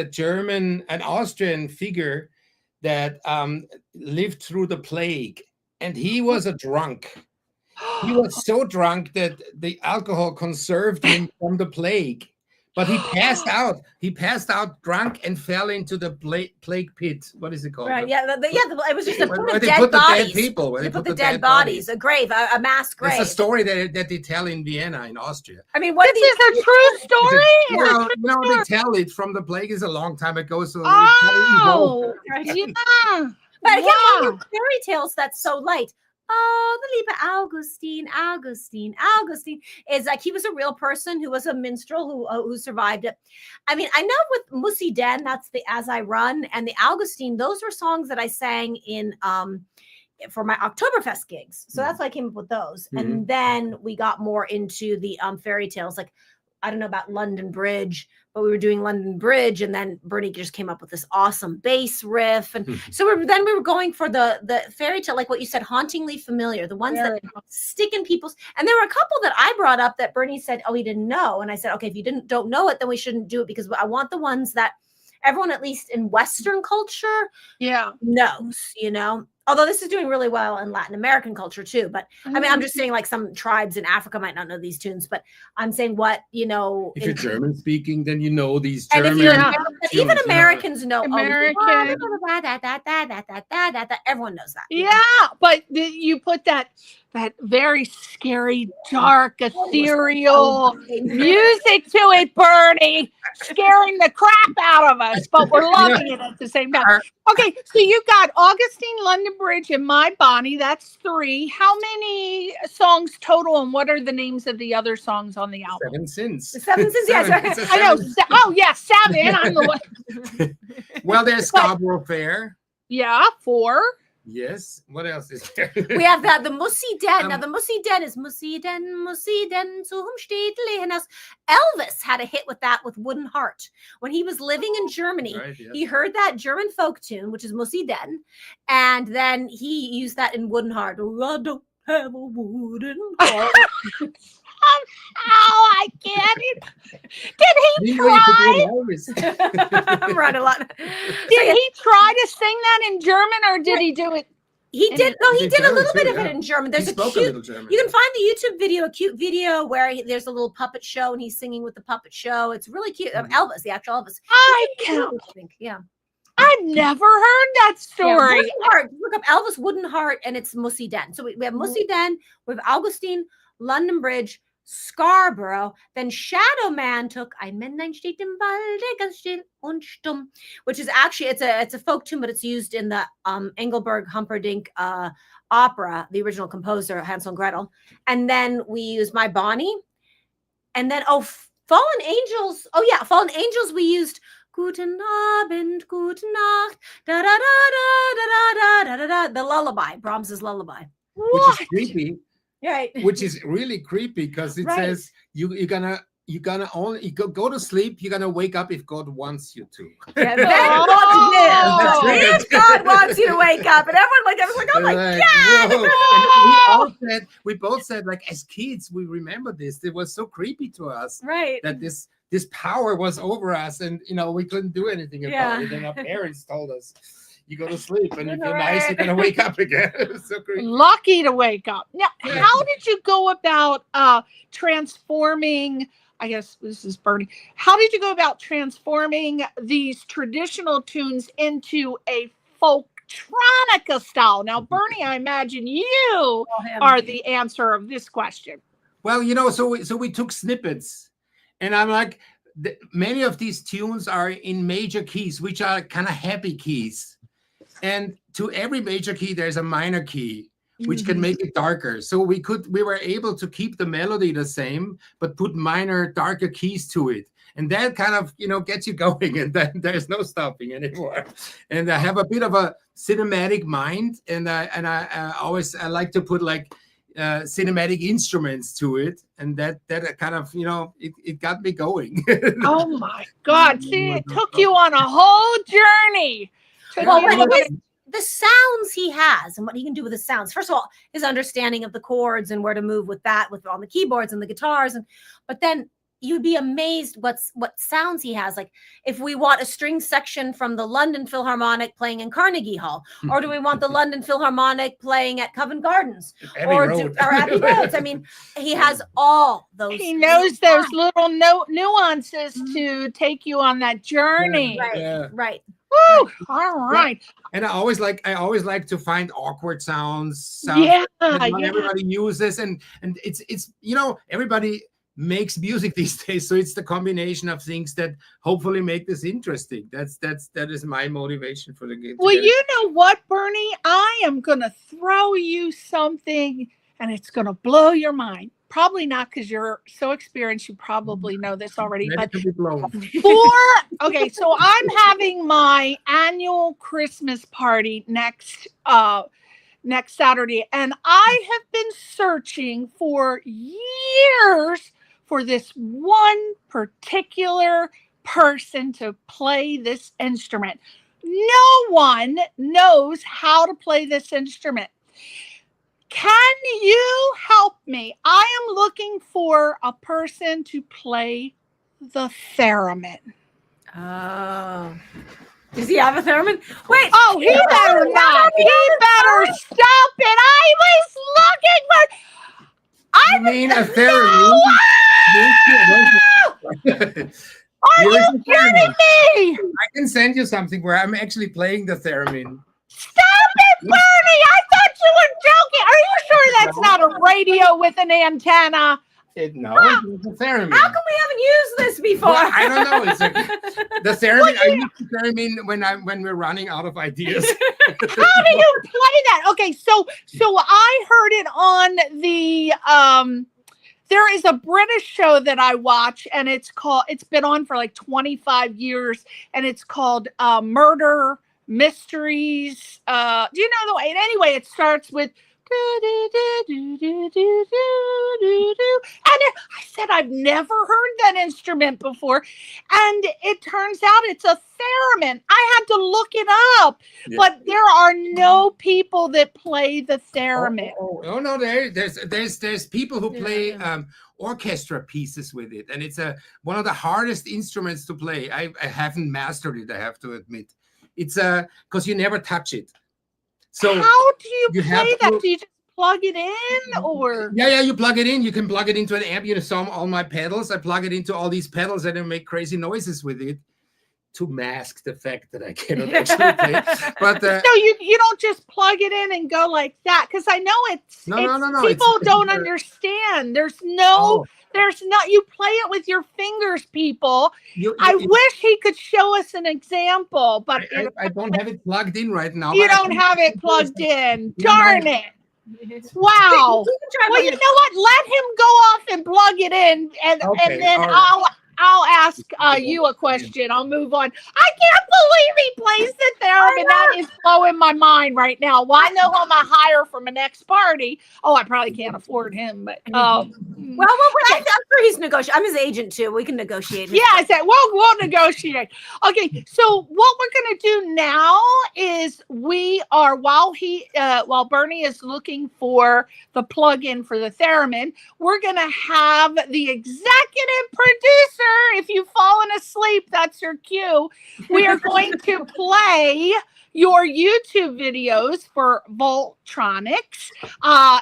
German, an Austrian figure that lived through the plague, and he was a drunk. He was so drunk that the alcohol conserved him from the plague, but he passed out. He passed out drunk and fell into the plague pit. What is it called? Right. Yeah. It was just a where dead bodies. The dead people. They put the dead bodies. A grave, a mass grave. It's a story that they tell in Vienna, in Austria. I mean, this is a true story. They tell it from the plague. Is a long time ago. So yeah. But again, one of fairy tales that's so light. Oh, the liebe Augustin is like, he was a real person who was a minstrel who survived it. I mean, I know with Musi Den, that's the As I Run, and the Augustin, those were songs that I sang in for my Oktoberfest gigs. So that's why I came up with those. Mm-hmm. And then we got more into the fairy tales, like, I don't know about London Bridge, but we were doing London Bridge, and then Bernie just came up with this awesome bass riff. And so we were going for the fairy tale, like what you said, hauntingly familiar, the ones that stick in people's. And there were a couple that I brought up that Bernie said, oh, he didn't know. And I said, okay, if you don't know it, then we shouldn't do it, because I want the ones that everyone, at least in Western culture, knows, Although this is doing really well in Latin American culture too. But I mean, I'm just saying, like, some tribes in Africa might not know these tunes, but I'm saying what, If you're German speaking, then you know these German. And if even Americans know. American. Everyone knows that. Yeah, but you put that that very scary, dark, ethereal music to it, Bernie, scaring the crap out of us, but we're loving it at the same time. Okay, so you got Augustin, London Bridge, and My Bonnie. That's 3. How many songs total, and what are the names of the other songs on the album? 7 Sins. The 7 Sins, yes. I know. Oh, yeah, 7. I'm the one. Well, there's Scabo Fair. Yeah, 4. Yes. What else is there? We have the Mussi Den. Now, the Mussi Den is Mussi Den zum Städtlehners. Elvis had a hit with that with Wooden Heart. When he was living in Germany, Right, yes. he heard that German folk tune, which is Mussi Den, and then he used that in Wooden Heart. Oh, I don't have a wooden heart. I can't. Did he try? I'm running a lot. Did he try to sing that in German, or did he do it? He did. No, he In did a little German bit too, of it yeah. in German. There's He a spoke cute. little German. You can find the YouTube video, a cute video where there's a little puppet show and he's singing with the puppet show. It's really cute. Elvis, the actual Elvis. I can't. I think. Yeah. I've never heard that story. Wooden Heart. Look up Elvis Wooden Heart, and it's Mussi Den. So we have Mussi Den, we have Augustin, London Bridge, Scarborough. Then Shadow Man took Ein Männlein steht im Walde ganz still und stumm, which is actually it's a folk tune, but it's used in the Engelberg Humperdinck opera, the original composer Hansel and Gretel. And then we use My Bonnie, and then Fallen Angels. Oh yeah, Fallen Angels. We used Guten Abend, Gute Nacht, da da da da da da da da. The lullaby, Brahms's lullaby. Which is creepy. Right. Which is really creepy because it says you're gonna only go to sleep. You're gonna wake up if God wants you to. Yeah, then what to do? That's If God wants you to wake up, and everyone's like, oh my God! Whoa. And we both said, like, as kids, we remember this. It was so creepy to us Right. that this power was over us, and we couldn't do anything about it. And our parents told us, you go to sleep, and if you're nice, you're gonna wake up again. It's so creepy. Lucky to wake up. Now, how did you go about transforming? I guess this is Bernie. How did you go about transforming these traditional tunes into a folktronica style? Now, Bernie, I imagine you are the answer of this question. Well, so we took snippets, and I'm like, many of these tunes are in major keys, which are kind of happy keys. And to every major key, there's a minor key, which can make it darker. So we were able to keep the melody the same, but put minor, darker keys to it. And that kind of, gets you going, and then there's no stopping anymore. And I have a bit of a cinematic mind, and I always like to put like cinematic instruments to it, and that kind of it got me going. Oh my God! See, it took you on a whole journey. Well, the sounds he has and what he can do with the sounds. First of all, his understanding of the chords and where to move with that, with all the keyboards and the guitars, but then you'd be amazed what sounds he has. Like if we want a string section from the London Philharmonic playing in Carnegie Hall, or do we want the London Philharmonic playing at Covent Gardens or Abbey Roads? I mean, he has all those. He knows those little nuances to take you on that journey. Right. Woo, all right. And I always like to find awkward sounds that everybody uses, and it's everybody makes music these days, so it's the combination of things that hopefully make this interesting. That is my motivation for the game. Well, you know what, Bernie? I am gonna throw you something, and it's gonna blow your mind. Probably not, because you're so experienced. You probably know this already. But okay, so I'm having my annual Christmas party next Saturday, and I have been searching for years for this one particular person to play this instrument. No one knows how to play this instrument. Can you help me? I am looking for a person to play the theremin. Oh. Does he have a theremin? Wait. Oh, he better not. He better stop it. I was looking for. You mean a theremin? Are you kidding me? I can send you something where I'm actually playing the theremin. Stop Bernie, I thought you were joking. Are you sure that's not a radio with an antenna? No, it's a theremin. How come we haven't used this before? Well, I don't know. It's the theremin. I use the theremin when we're running out of ideas. How do you play that? Okay, so I heard it on the there is a British show that I watch, and it's been on for like 25 years, and it's called Murder Mysteries. Do you know the way? And anyway, it starts with and I said, I've never heard that instrument before. And it turns out it's a theremin. I had to look it up, but there are no people that play the theremin. Oh no, there's people who play orchestra pieces with it, and it's one of the hardest instruments to play. I haven't mastered it, I have to admit. It's because you never touch it. So how do you play that? Do you just plug it in, or? Yeah, you plug it in. You can plug it into an amp. You saw all my pedals. I plug it into all these pedals and I make crazy noises with it to mask the fact that I cannot actually play. But so you don't just plug it in and go like that, because I know it's no. People don't understand. There's not. You play it with your fingers, people. I wish he could show us an example, but I don't have it plugged in right now. You don't have it plugged in. Darn it. Wow. Well, you know what? Let him go off and plug it in, and then I'll ask you a question. I'll move on. I can't believe he plays the theremin. That is blowing my mind right now. Well, I know I'm a hire from a next party. Oh, I probably can't afford him, but I'm sure he's negotiating. I'm his agent too. We can negotiate. Yeah, I said we'll negotiate. Okay, so what we're gonna do now is while Bernie is looking for the plug-in for the theremin, we're gonna have the executive producer. If you've fallen asleep, that's your cue. We are going to play your YouTube videos for Volxtronic.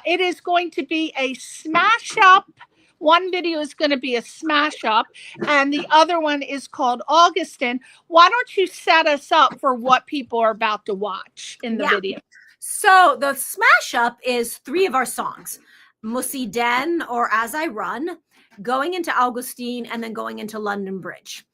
It is going to be a smash up. One video is going to be a smash up, and the other one is called Augustin. Why don't you set us up for what people are about to watch in the video? So the smash up is 3 of our songs: Mussi Den, or As I Run, going into Augustin, and then going into London Bridge.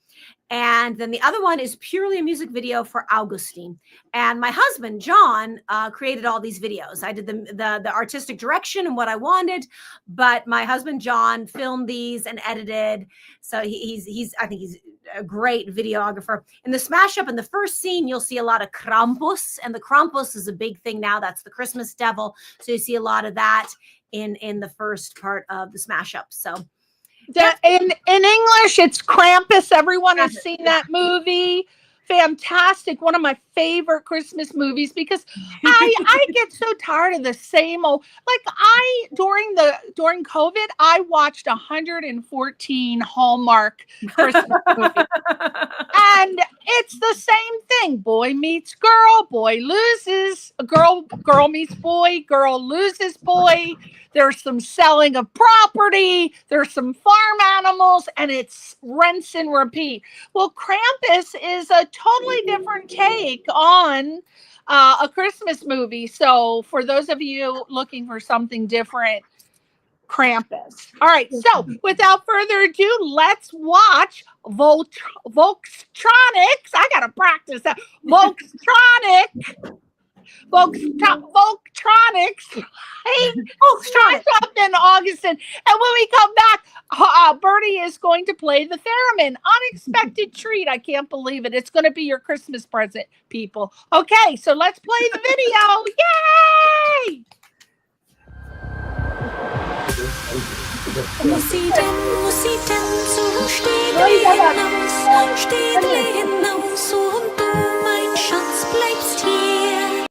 And then the other one is purely a music video for Augustin. And my husband, John, created all these videos. I did the artistic direction and what I wanted, but my husband, John, filmed these and edited. So I think he's a great videographer. In the smash up, in the first scene, you'll see a lot of Krampus, and the Krampus is a big thing now. That's the Christmas devil. So you see a lot of that in the first part of the smash up. So in English, it's Krampus. Everyone has seen that movie. Fantastic. One of my favorite Christmas movies, because I get so tired of the same old, during COVID, I watched 114 Hallmark Christmas movies. And it's the same thing. Boy meets girl, boy loses. Girl meets boy, girl loses boy. There's some selling of property. There's some farm animals, and it's rinse and repeat. Well, Krampus is a totally different take on a Christmas movie. So for those of you looking for something different, Krampus. All right. So without further ado, let's watch Volxtronic. I got to practice that. Volxtronic. Volxtronics. Up in Augustin. And when we come back, Bernie is going to play the theremin. Unexpected treat. I can't believe it. It's going to be your Christmas present, people. Okay, so let's play the video. Yay! Mussi denn, so Städle hinaus, und du, mein Schatz, bleibst hier.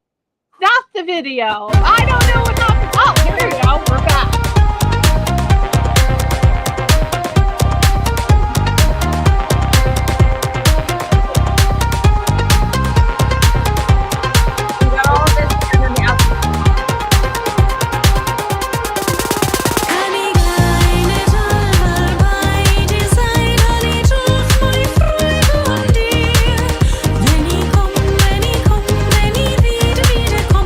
That's the video. I don't know what happened. Oh, here we go. We're back. We got all this and then the outro. Wenn ich komm, wenn ich wieder komm.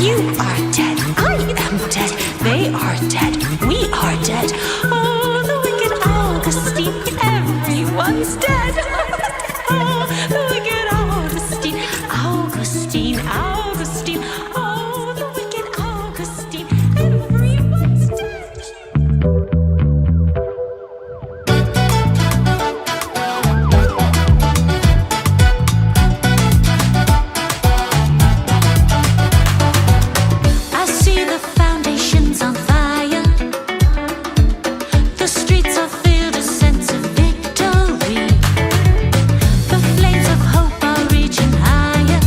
You are dead. I am dead. They are dead. We are dead. Oh, the wicked Augustine. Everyone's dead. Oh, the wicked Augustine. Augustine, Augustine. Oh, the wicked Augustine. Everyone's dead. I see the foundations on fire. The streets are filled a sense of victory. The flames of hope are reaching higher.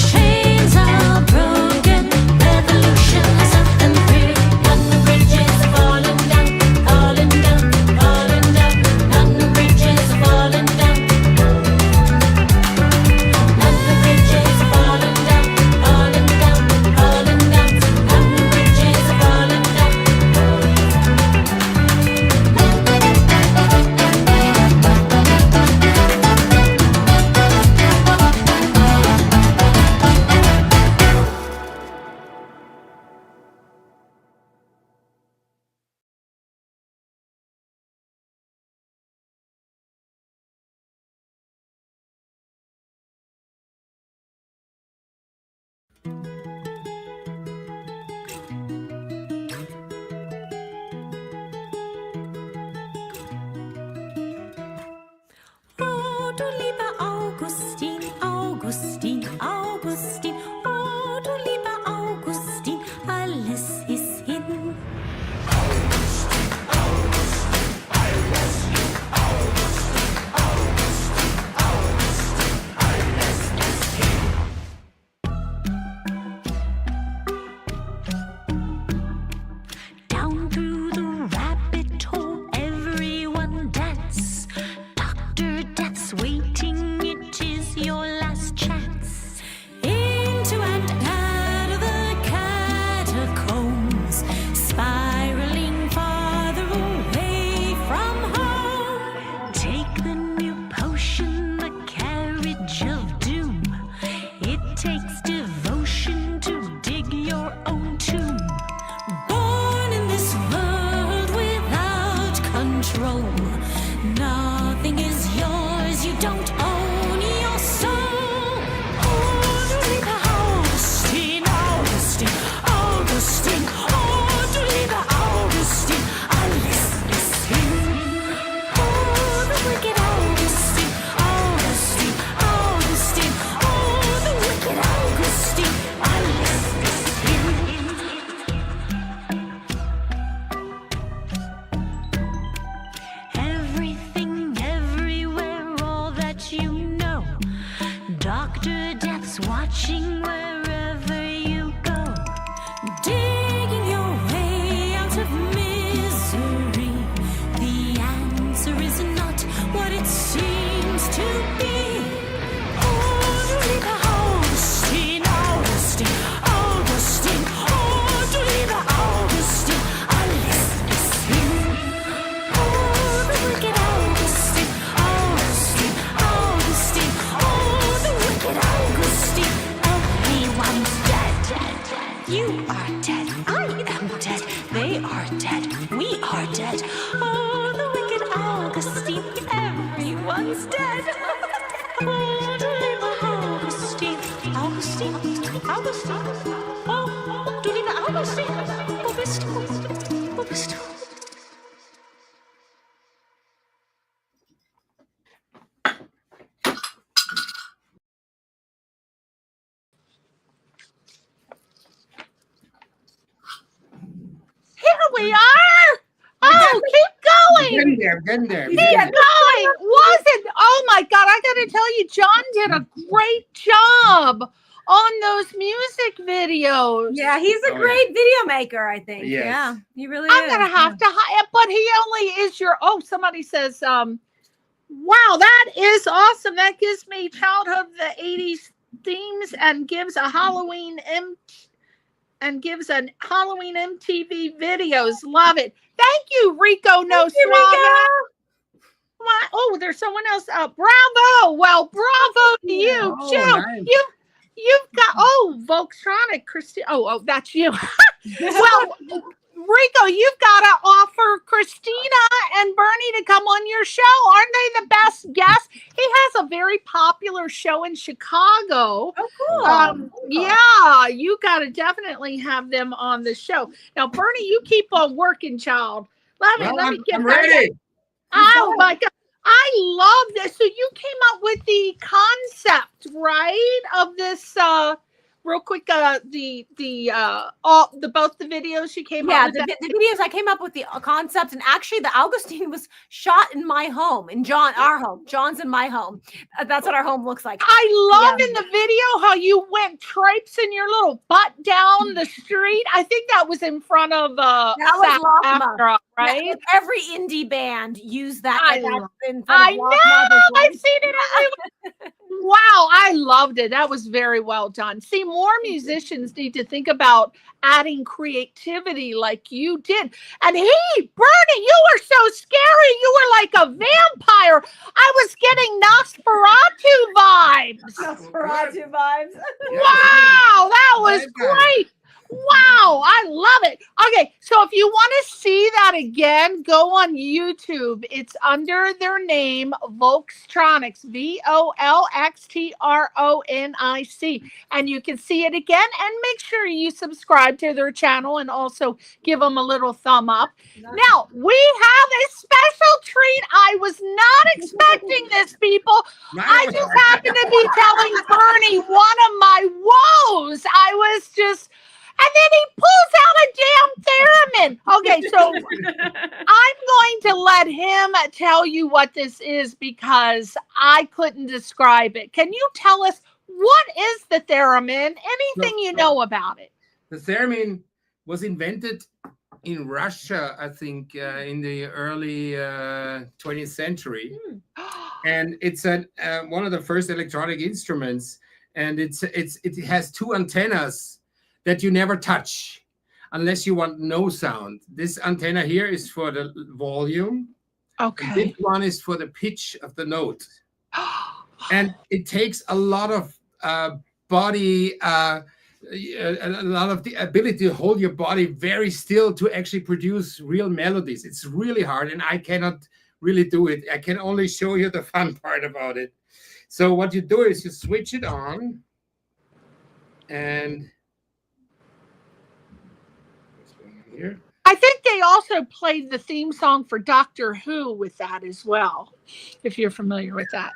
Chains are broken. Revolution has set them free. And the bridges are falling down, falling down, falling down. And the bridges are falling down. And the bridges are falling down, falling down, falling down. And the bridges are falling down. Oh, du lieber Augustin, Augustin, Augustin. Oh, du lieber Augustin, alles ist hin. Down through the rabbit hole, everyone dance. Dr. Death's waiting, it is your last chance. Into and out of the catacombs, spiraling farther away from home. Take the new potion, the carriage of doom. It takes devotion to dig your own tomb. Born in this world without control. Nothing is yours, you don't own your soul. Oh, du lieber Augustin, Augustin, Augustin. Oh, du lieber Augustin, alles ist hin. Oh, the wicked Augustin, Augustin, Augustin. Oh, the wicked Augustin, alles ist hin. Everything, everywhere, all that you know. Dr. Death's watching wherever you go. Digging your way out of misery. The answer is not what it seems to be. Oh, du lieber Augustin, Augustin, Augustin. Oh, du lieber Augustin, alles ist hin. Oh, the wicked Augustin, Augustin, Augustin. Oh, the wicked Augustin, everyone's dead. You are dead. I am dead. They are dead. We are dead. Oh, the wicked Augustin, everyone's dead. Oh, du lieber Augustin, Augustin, Augustin. Oh, du lieber Augustin, wo bist du? Wo bist du? Here we are. Oh, keep going. Getting there, getting there. Keep going. Wasn't, oh my God, I got to tell you, John did a great job on those music videos. Yeah, he's a Oh, great video maker, I think. Yes. Yeah, he really I'm is. going to have to hire, but he only is your, oh, somebody says, wow, that is awesome. That gives me childhood of the 80s themes and gives a Halloween MTV videos. Love it. Thank you, Rico No Thank you, Suave. Rico. Oh, there's someone else. Bravo. Well, bravo to you, Oh, Joe. nice. You You've got Volxtronic, Christina. Oh, that's you. Well, Rico, you've got to offer Christina and Bernie to come on your show. Aren't they the best guests? He has a very popular show in Chicago. Oh, cool. Yeah, you got to definitely have them on the show. Now, Bernie, you keep on working, child. Let me get I'm ready. Oh my God. I love this. So you came up with the concept, right? Of this real quick, both the videos you came up with. Yeah, the videos, I came up with the concept, and actually the Augustin was shot in my home, in our home. John's in my home. That's what our home looks like. I love in the video how you went traipsing your little butt down the street. I think that was in front of that was After, right? Yeah, every indie band used that. I know. I've seen it. Wow, I loved it. That was very well done. See, more musicians need to think about adding creativity like you did. And Bernie, you were so scary. You were like a vampire. I was getting Nosferatu vibes. Nosferatu vibes. Wow, that was great. Wow, I love it. Okay, so if you want to see that again, go on YouTube. It's under their name, Volxtronic, Volxtronic, and you can see it again. And make sure you subscribe to their channel and also give them a little thumb up. Now, we have a special treat. I was not expecting this, people. I just happened to be telling Bernie one of my woes. I was just... And then he pulls out a damn theremin. Okay, so I'm going to let him tell you what this is because I couldn't describe it. Can you tell us what is the theremin? Anything you know about it? The theremin was invented in Russia, I think, in the early 20th century. And it's one of the first electronic instruments. And it has two antennas that you never touch unless you want no sound. This antenna here is for the volume. Okay. This one is for the pitch of the note. And it takes a lot of body, a lot of the ability to hold your body very still to actually produce real melodies. It's really hard, and I cannot really do it. I can only show you the fun part about it. So what you do is you switch it on, and here. I think they also played the theme song for Doctor Who with that as well, if you're familiar with that.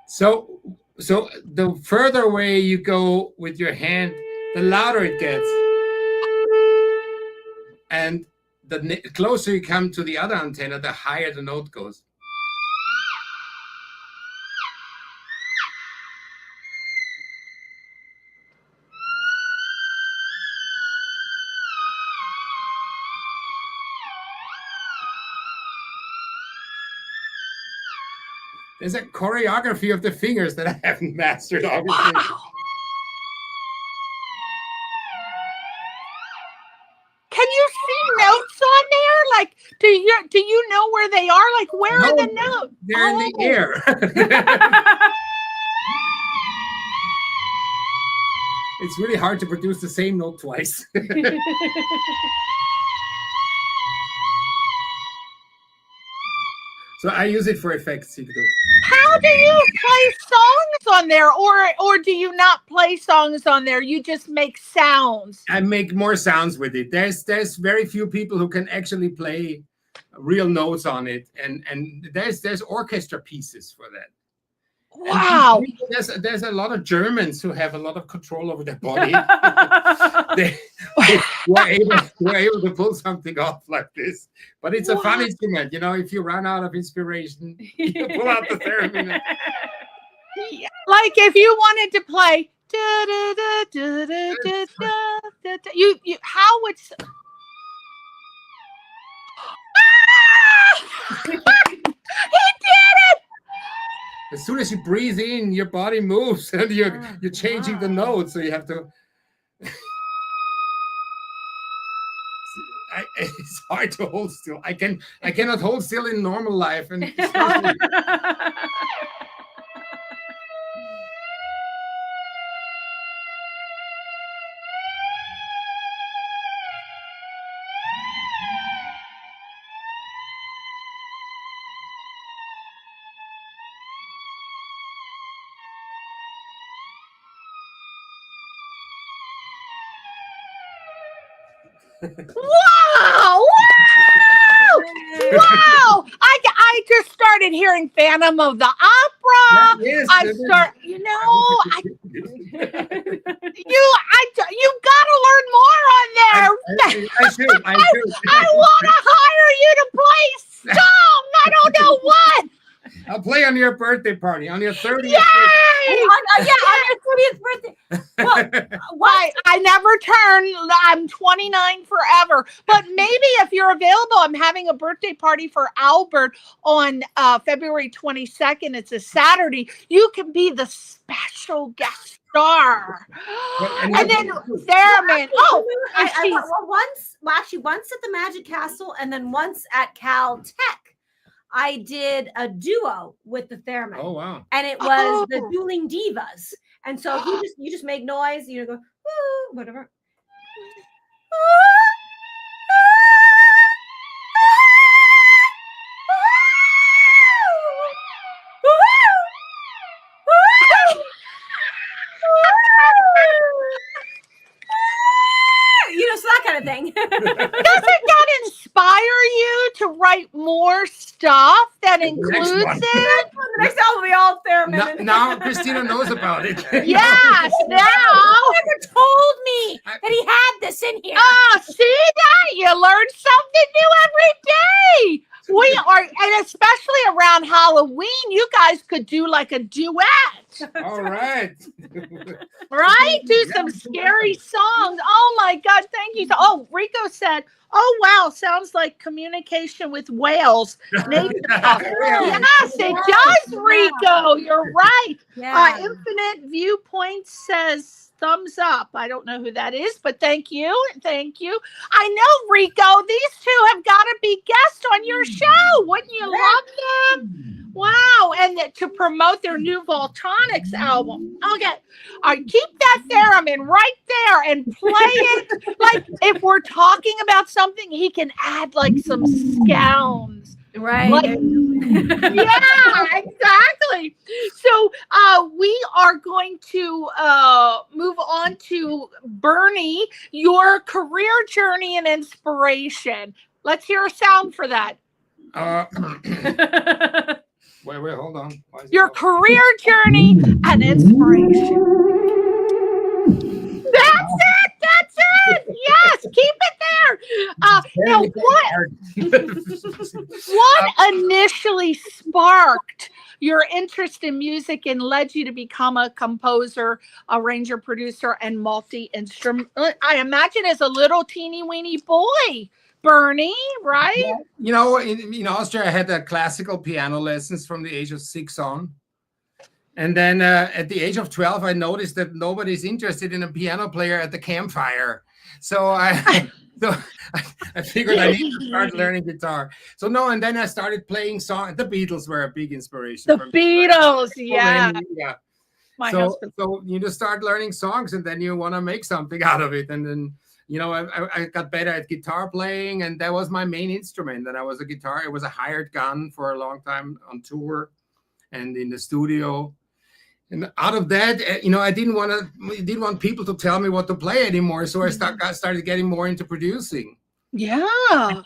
So the further away you go with your hand, the louder it gets. And the closer you come to the other antenna, the higher the note goes. There's a choreography of the fingers that I haven't mastered, obviously. Wow. Can you see notes on there? Like, do you know where they are? Like, where are the notes? They're in the air. It's really hard to produce the same note twice. So I use it for effects. How do you play songs on there, or do you not play songs on there? You just make sounds. I make more sounds with it. There's very few people who can actually play real notes on it, and there's orchestra pieces for that. Wow. There's a lot of Germans who have a lot of control over their body. they were able to pull something off like this. But it's a fun instrument. You know, if you run out of inspiration, you pull out the theremin. Yeah. Like if you wanted to play you how would he did it! As soon as you breathe in, your body moves and you're changing the notes. So you have to. It's hard to hold still. I cannot hold still in normal life, and Wow! Wow! Wow! I just started hearing Phantom of the Opera. Yes, I start, you gotta learn more on there. I should. I want to hire you to play song. I don't know what. I'll play on your birthday party on your 30th. Yay! On your 30th birthday. Well, I never turn. I'm 29 forever. But maybe if you're available, I'm having a birthday party for Albert on February 22nd. It's a Saturday. You can be the special guest star. And then Theremin. Once at the Magic Castle and then once at Cal Tech. I did a duo with the Theremin. Oh wow! And it was the Dueling Divas. And so you just make noise, you go, "Woo," whatever. So that kind of thing. Doesn't that inspire you to write more stuff that includes it? The next album will be all Theremin. Now Christina knows about it. Yes, now. Never told me that he had this in here. Oh, see that? You learn something new every day. We are, and especially around Halloween, you guys could do like a duet. All right. Right? Do some scary songs. Oh my God, thank you. Oh, Rico said, oh wow, sounds like communication with whales. Yes, it does, Rico. You're right. Yeah. Infinite Viewpoints says thumbs up. I don't know who that is, but thank you. Thank you. I know, Rico, these two have got to be guests on your show. Wouldn't you love them? Wow. And to promote their new Volxtronic album. Okay. All right, keep that Theremin right there and play it. Like if we're talking about something, he can add like some sounds. Right. Like, yeah, exactly. So we are going to move on to Bernie, your career journey and inspiration. Let's hear a sound for that. Wait, hold on. Your career journey and inspiration. That's it. Yes, keep it there. Now, what initially sparked your interest in music and led you to become a composer, arranger, producer, and multi-instrument? I imagine as a little teeny weeny boy, Bernie, right? Yeah. You know, in Austria, I had classical piano lessons from the age of 6 on. And then at the age of 12, I noticed that nobody's interested in a piano player at the campfire. So I figured I need to start learning guitar. So and then I started playing songs. The Beatles were a big inspiration. The Beatles, yeah. So you just start learning songs and then you want to make something out of it. And then, you know, I got better at guitar playing, and that was my main instrument. And I was a guitar. It was a hired gun for a long time on tour and in the studio. And out of that, you know, I didn't want people to tell me what to play anymore. So I started getting more into producing. Yeah. Well,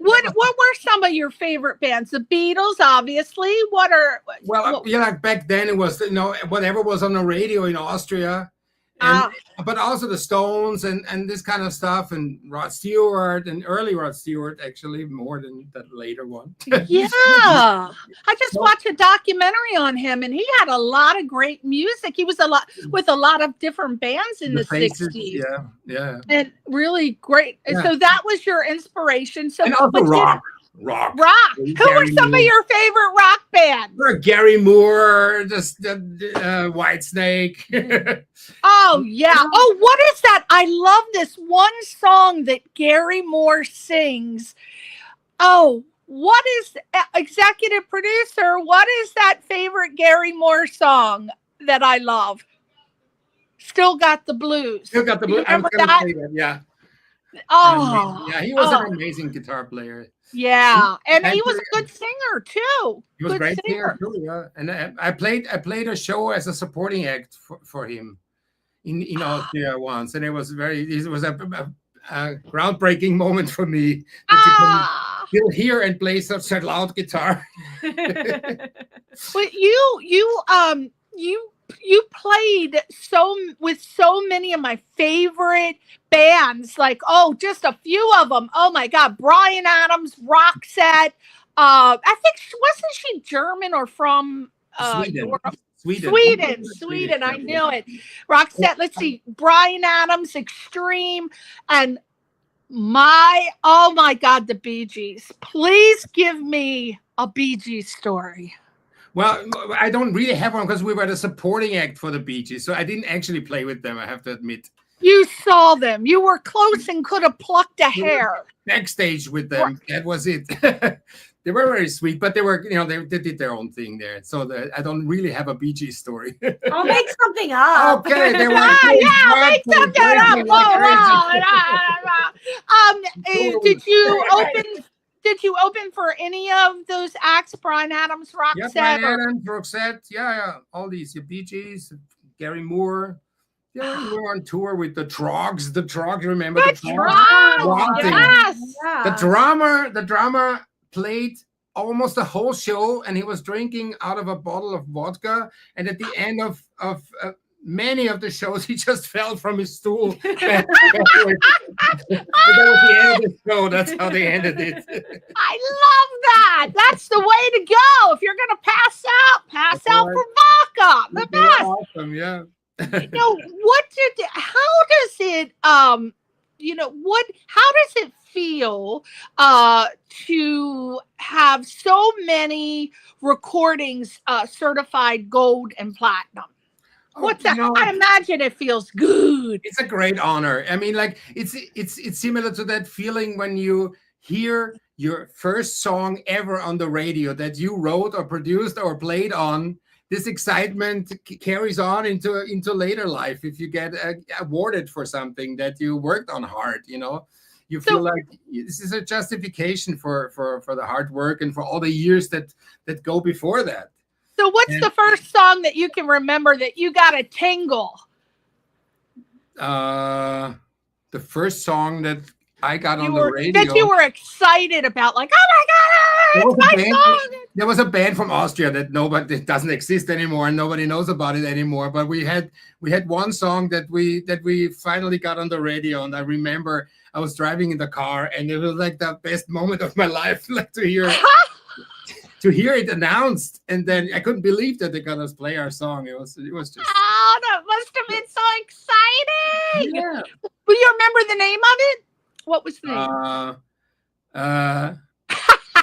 what were some of your favorite bands? The Beatles, obviously. Like back then it was, you know, whatever was on the radio in Austria. But also the Stones and this kind of stuff, and Rod Stewart, and early Rod Stewart, actually, more than that later one. Yeah. I just watched a documentary on him, and he had a lot of great music. He was with a lot of different bands in the 60s. Yeah. And really great. Yeah. So that was your inspiration. So and also rock. Who were some of your favorite rock bands? Gary Moore, just Whitesnake. Oh yeah. Oh, what is that? I love this one song that Gary Moore sings. Oh, what is executive producer? What is that favorite Gary Moore song that I love? Still Got the Blues. Still Got the Blues. Remember that? Yeah. Oh, yeah. He was an amazing guitar player. Yeah, and he was a good singer too. He was a great singer too. Yeah, and I played a show as a supporting act for him in Austria once, and it was a groundbreaking moment for me. That you can still hear and play such a loud guitar. But you played with so many of my favorite bands, like just a few of them. Oh my God, Bryan Adams, Roxette. I think wasn't she German or from Sweden. Europe? Sweden. I knew it. Roxette. Let's see, Bryan Adams, Extreme, and oh my God, the Bee Gees. Please give me a Bee Gees story. Well, I don't really have one because we were the supporting act for the Bee Gees, so I didn't actually play with them, I have to admit. You saw them. You were close and could have plucked a hair. Backstage with them. That was it. They were very sweet, but they were, they did their own thing there. So I don't really have a Bee Gees story. I'll make something up. Okay, they were make something up. Did you open for any of those acts? Bryan Adams, Roxette? Yeah, Bryan Adams, Roxette. Yeah. All these. Bee Gees, Gary Moore. Yeah, we were on tour with the Trogs. The Trogs, remember the Trogs? Yes. The drummer played almost the whole show, and he was drinking out of a bottle of vodka. And at the end of many of the shows, he just fell from his stool. That was the end of the show. That's how they ended it. I love that. That's the way to go. If you're gonna pass out for vodka. The best. Awesome, yeah. How does it how does it feel to have so many recordings certified gold and platinum? What's that? I imagine it feels good. It's a great honor. I mean, like it's similar to that feeling when you hear your first song ever on the radio that you wrote or produced or played on. This excitement carries on into later life if you get awarded for something that you worked on hard. You feel like this is a justification for the hard work and for all the years that go before that. So what's the first song that you can remember that you got a tingle? The first song that I got on the radio. That you were excited about, like, oh my God, it's my song. There was a band from Austria that doesn't exist anymore and nobody knows about it anymore. But we had one song that we finally got on the radio, and I remember I was driving in the car and it was like the best moment of my life, like to hear it announced, and then I couldn't believe that they're gonna play our song. It was just. Oh, that must have been so exciting! Yeah. Will you remember the name of it? What was the name?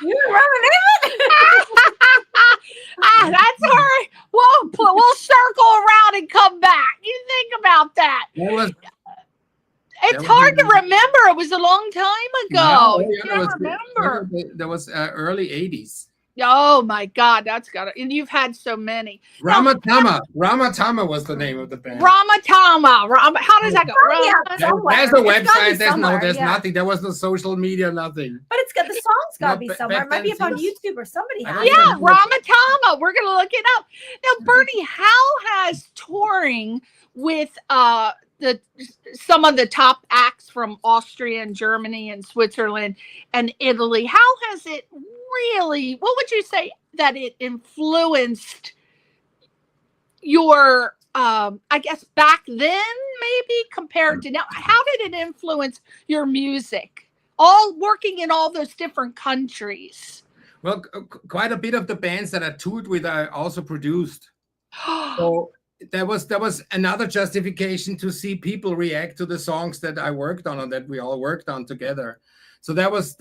You remember the name of it? That's all right. We'll circle around and come back. You think about that. It's hard to remember. It was a long time ago. Remember. That was early 80s. Oh my God, that's gotta. And you've had so many. Ramatama was the name of the band. Ramatama. How does that go? There's a website. There's nothing. There was no social media, nothing. But it's got the song's got to be somewhere. It might be up on YouTube or somebody has. Yeah, Ramatama. We're gonna look it up now. Bernie, how has touring with some of the top acts from Austria and Germany and Switzerland and Italy, how has it really, what would you say that it influenced your, I guess back then maybe compared to now? How did it influence your music? All working in all those different countries. Well, quite a bit of the bands that I toured with, I also produced. So there was another justification to see people react to the songs that I worked on and that we all worked on together. So that was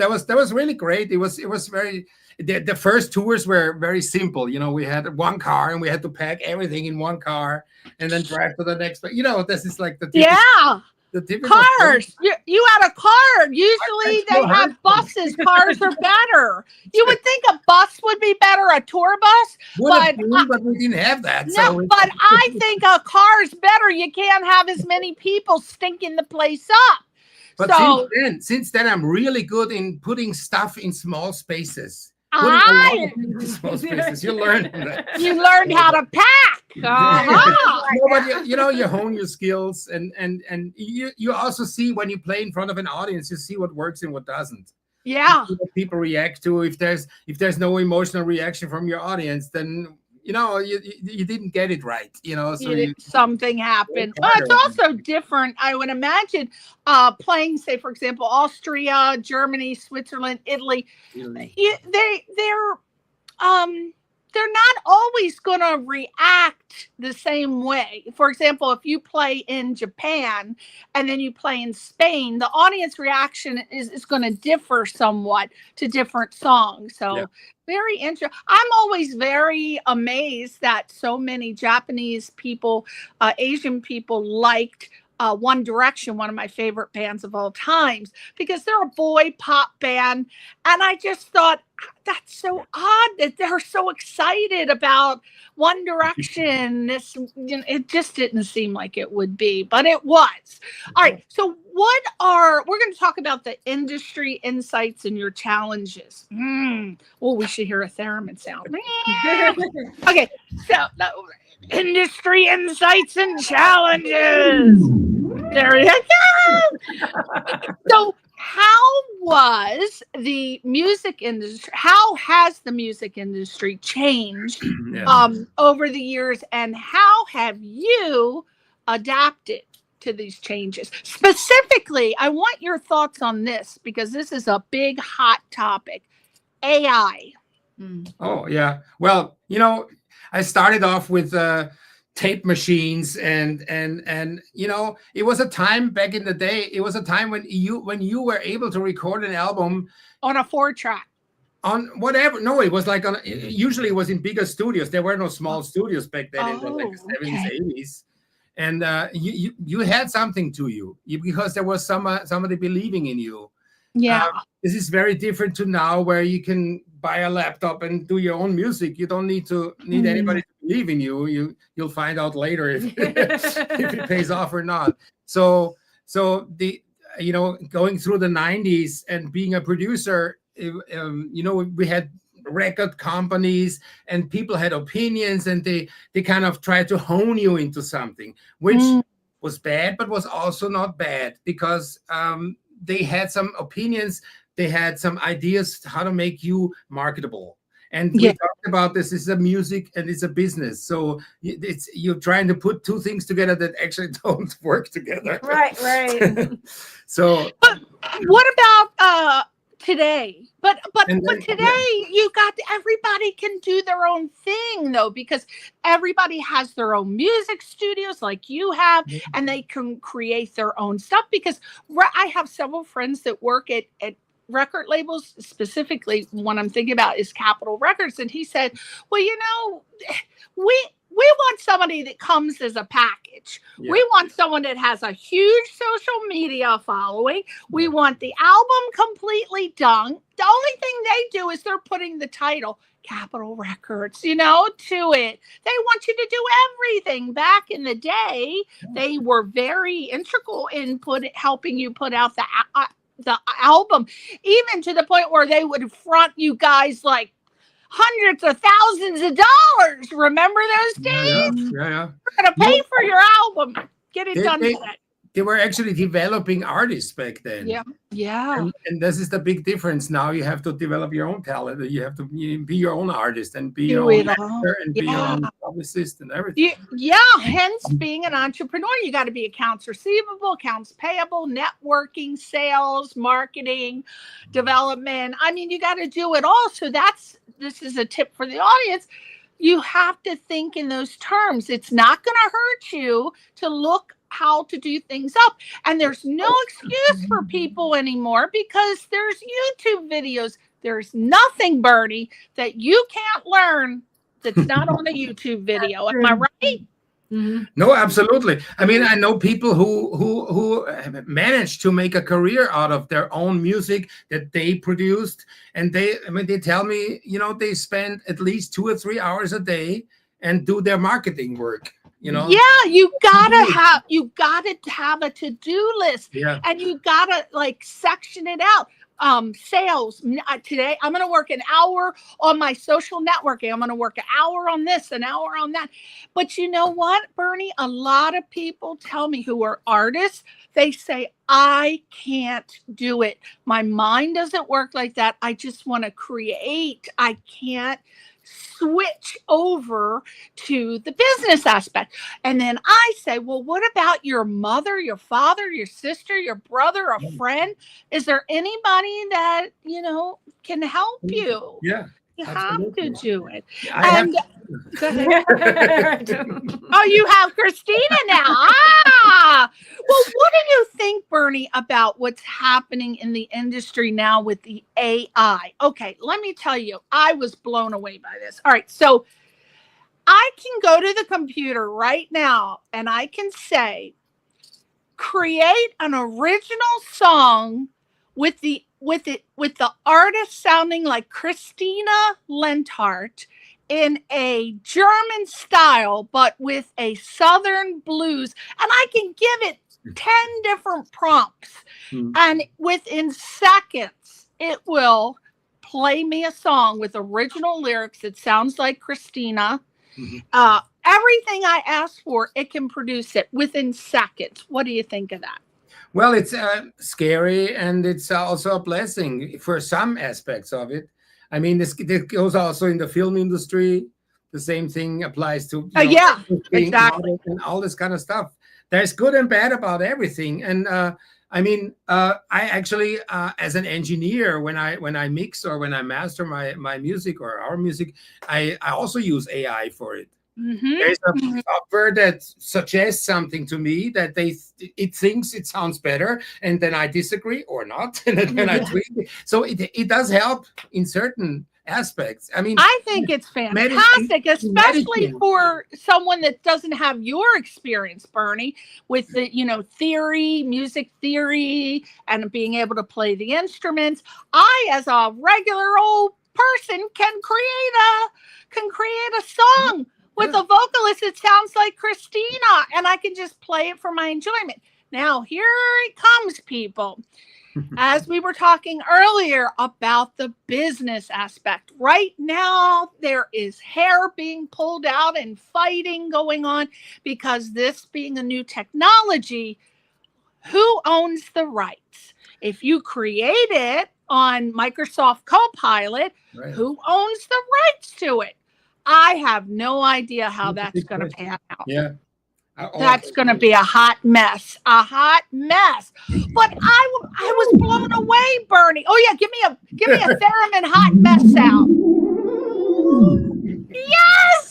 really great. It was very. The first tours were very simple. We had one car and we had to pack everything in one car and then drive to the next. But this is like the typical cars. You had a car. Usually they have buses. Cars are better. You would think a bus would be better, a tour bus, but we didn't have that. No, but I think a car's better. You can't have as many people stinking the place up. But since then, I'm really good in putting stuff in small spaces. You small spaces. You learned that. You learned how to pack. nobody, you hone your skills, and you also see when you play in front of an audience, you see what works and what doesn't. Yeah. What people react to. If there's no emotional reaction from your audience, then you didn't get it right. So something happened. Well, it's also different. I would imagine playing, say, for example, Austria, Germany, Switzerland, Italy. They're not always going to react the same way. For example, if you play in Japan and then you play in Spain, the audience reaction is going to differ somewhat to different songs. So very interesting. I'm always very amazed that so many Japanese people, Asian people liked One Direction, one of my favorite bands of all times, because they're a boy pop band. And I just thought, that's so odd that they're so excited about One Direction. It just didn't seem like it would be, but it was. All right. So we're going to talk about the industry insights and your challenges. Oh, we should hear a theremin sound. Okay. So industry insights and challenges. There you go. So how was the music industry? How has the music industry changed over the years, and how have you adapted to these changes? Specifically, I want your thoughts on this because this is a big hot topic. AI. Oh yeah. Well, I started off with tape machines, and it was a time back in the day. It was a time when you were able to record an album on a 4-track, on whatever. No, it was like usually it was in bigger studios. There were no small studios back then in the 70s, 80s, and you had something to you because there was somebody believing in you. This is very different to now, where you can buy a laptop and do your own music. You don't need anybody to believe in you. You'll find out later if it pays off or not. So the going through the 90s and being a producer, we had record companies and people had opinions, and they kind of tried to hone you into something, which was bad, but was also not bad, because they had some opinions. They had some ideas how to make you marketable. And we talked about this is a music and it's a business. So you're trying to put two things together that actually don't work together. Right. So, but what about today? But today you got everybody can do their own thing, though, because everybody has their own music studios like you have, and they can create their own stuff. Because I have several friends that work at record labels. Specifically, one I'm thinking about is Capitol Records, and he said, well, we want somebody that comes as a package. We want someone that has a huge social media following. We want the album completely done. The only thing they do is they're putting the title Capitol Records, to it. They want you to do everything. Back in the day, they were very integral in helping you put out the album, even to the point where they would front you guys like hundreds of thousands of dollars. Remember those days? Yeah. We're gonna pay for your album. Get it done today. They were actually developing artists back then. Yeah. And this is the big difference. Now you have to develop your own talent. You have to be your own artist and be your own actor and be your own publicist and everything. Hence being an entrepreneur, you got to be accounts receivable, accounts payable, networking, sales, marketing, development. I mean, you got to do it all. So this is a tip for the audience. You have to think in those terms. It's not going to hurt you to look how to do things up. And there's no excuse for people anymore, because there's YouTube videos. There's nothing, Bernie, that you can't learn that's not on a YouTube video. Am I right? No, absolutely. I mean, I know people who managed to make a career out of their own music that they produced, and they tell me, they spend at least 2 or 3 hours a day and do their marketing work. You gotta have a to-do list, and you gotta section it out. sales. Today, I'm going to work an hour on my social networking. I'm going to work an hour on this, an hour on that. But you know what, Bernie? A lot of people tell me who are artists, they say, I can't do it. My mind doesn't work like that. I just want to create. I can't switch over to the business aspect. And then I say, well, what about your mother, your father, your sister, your brother, a friend? Is there anybody that, can help you? Yeah. You Absolutely. have to do it. I Go ahead. Oh, you have Christina now. Well, what do you think, Bernie, about what's happening in the industry now with the AI? Okay, let me tell you, I was blown away by this. All right, so I can go to the computer right now and I can say, create an original song with the artist sounding like Christina Linhardt in a German style, but with a Southern blues. And I can give it 10 different prompts. And within seconds, it will play me a song with original lyrics that sounds like Christina. Everything I ask for, it can produce it within seconds. What do you think of that? Well, it's scary, and it's also a blessing for some aspects of it. I mean, this goes also in the film industry. The same thing applies to exactly, and all this kind of stuff. There's good and bad about everything. And I actually, as an engineer, when I mix or when I master my music or our music, I also use AI for it. There's a software that suggests something to me that it thinks it sounds better, and then I disagree or not, and then I tweak it. So it does help in certain aspects. I mean, I think it's fantastic, especially for someone that doesn't have your experience, Bernie, with the music theory and being able to play the instruments. I, as a regular old person, can create a song with a vocalist that sounds like Christina, and I can just play it for my enjoyment. Now, here it comes, people. As we were talking earlier about the business aspect, right now there is hair being pulled out and fighting going on because this being a new technology, who owns the rights? If you create it on Microsoft Copilot, who owns the rights to it? I have no idea how that's going to pan out. Yeah. That's going to be a hot mess. But I was blown away, Bernie. Oh yeah, give me a Theremin hot mess sound. Yes.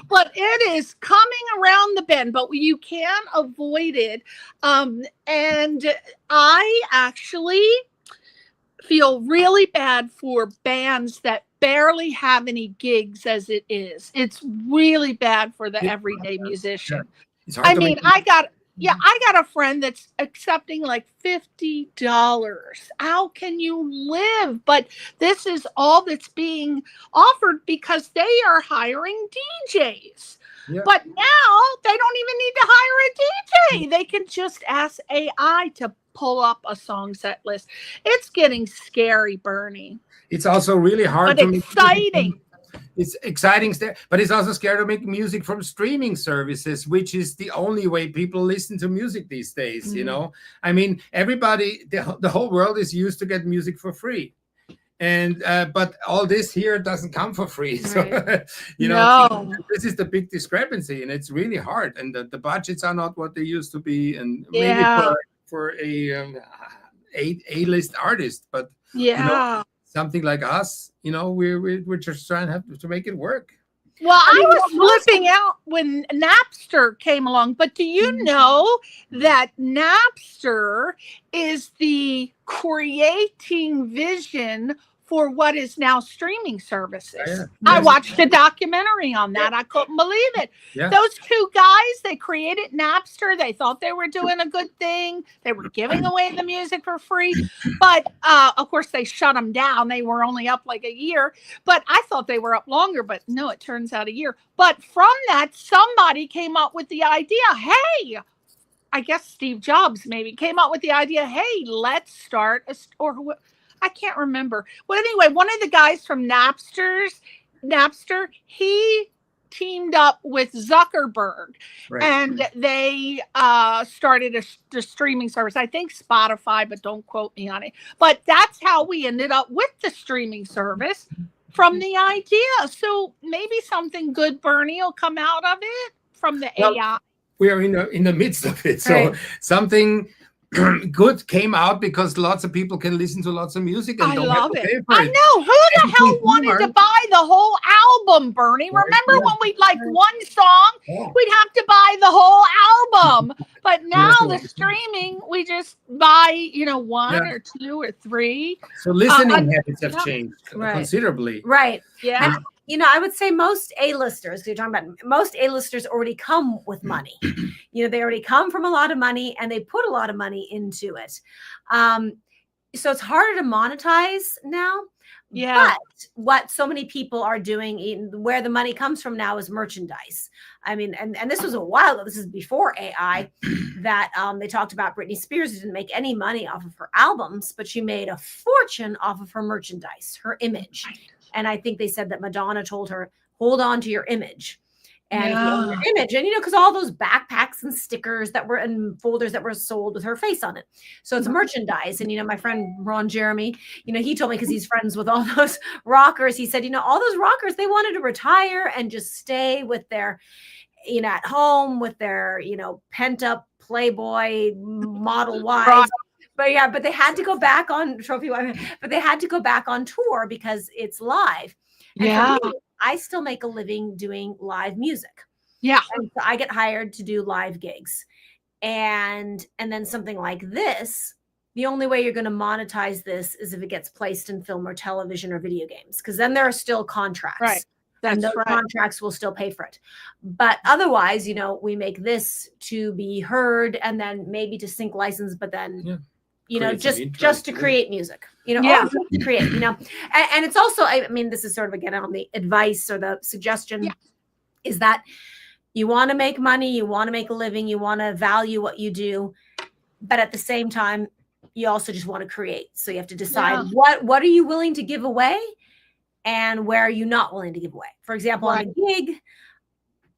But it is coming around the bend, but you can't avoid it. And I actually feel really bad for bands that barely have any gigs as it is. It's really bad for the everyday musician. I mean, I got a friend that's accepting like $50. How can you live? But this is all that's being offered because they are hiring DJs. Yeah. But now they don't even need to hire a DJ. They can just ask AI to pull up a song set list. It's getting scary, Bernie. It's also really hard to exciting. It's exciting, but it's also scary to make music from streaming services, which is the only way people listen to music these days. I mean, everybody, the whole world is used to get music for free. And but all this here doesn't come for free. Right. So this is the big discrepancy, and it's really hard. And the budgets are not what they used to be, and maybe for a A-list artist, but something like us, we're just trying to make it work. Well, I was flipping out when Napster came along, but do you know that Napster is the creating vision for what is now streaming services? Yeah. I watched a documentary on that. I couldn't believe it. Yeah. Those two guys, they created Napster. They thought they were doing a good thing. They were giving away the music for free. But, of course, they shut them down. They were only up like a year. But I thought they were up longer. But no, it turns out a year. But from that, somebody came up with the idea, hey, I guess Steve Jobs maybe came up with the idea, hey, let's start I can't remember. Well, anyway, one of the guys from Napster, he teamed up with Zuckerberg, and they started a streaming service. I think Spotify, but don't quote me on it. But that's how we ended up with the streaming service from the idea. So maybe something good, Bernie, will come out of it from the AI. We are in the midst of it. So something good came out because lots of people can listen to lots of music and don't have to pay for it. I know. Who the hell wanted to buy the whole album, Bernie? Remember when we'd like one song, we'd have to buy the whole album. But now the streaming, we just buy, one or two or three. So listening habits have changed considerably. Right. Yeah. I would say most A-listers, you're talking about, most A-listers already come with money. They already come from a lot of money and they put a lot of money into it. So it's harder to monetize now. Yeah. But what so many people are doing, where the money comes from now, is merchandise. I mean, and this was a while ago. This is before AI that they talked about. Britney Spears didn't make any money off of her albums, but she made a fortune off of her merchandise, her image. And I think they said that Madonna told her, hold on to your image. And your image, and because all those backpacks and stickers that were in folders that were sold with her face on it. So it's merchandise. And my friend Ron Jeremy, he told me, because he's friends with all those rockers, he said, all those rockers, they wanted to retire and just stay with their, at home with their, pent up Playboy model wives. But they had to go back on trophy wife, but they had to go back on tour because it's live. And for me, I still make a living doing live music. Yeah. And so I get hired to do live gigs. And then something like this, the only way you're going to monetize this is if it gets placed in film or television or video games, because then there are still contracts. Right. And those contracts will still pay for it. But otherwise, we make this to be heard and then maybe to sync license, but then just to create music, to create, and it's also, I mean, this is sort of again on the advice or the suggestion is that you want to make money, you want to make a living, you want to value what you do, but at the same time, you also just want to create. So you have to decide what are you willing to give away and where are you not willing to give away. For example, on a gig,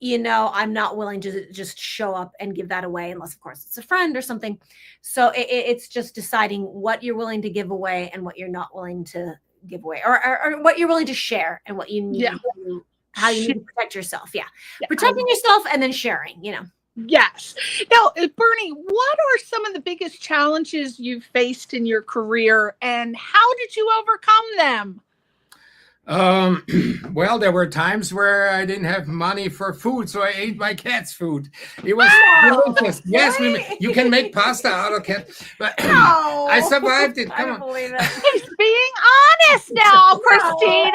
I'm not willing to just show up and give that away unless, of course, it's a friend or something. So it's just deciding what you're willing to give away and what you're not willing to give away, or what you're willing to share and what you need, how you need to protect yourself. Protecting yourself and then sharing, Yes. Now, Bernie, what are some of the biggest challenges you've faced in your career and how did you overcome them? Well, there were times where I didn't have money for food, so I ate my cat's food. It was delicious. Yes, you can make pasta out of cat, but I survived it. Come on. Believe it. He's being honest now, Christina.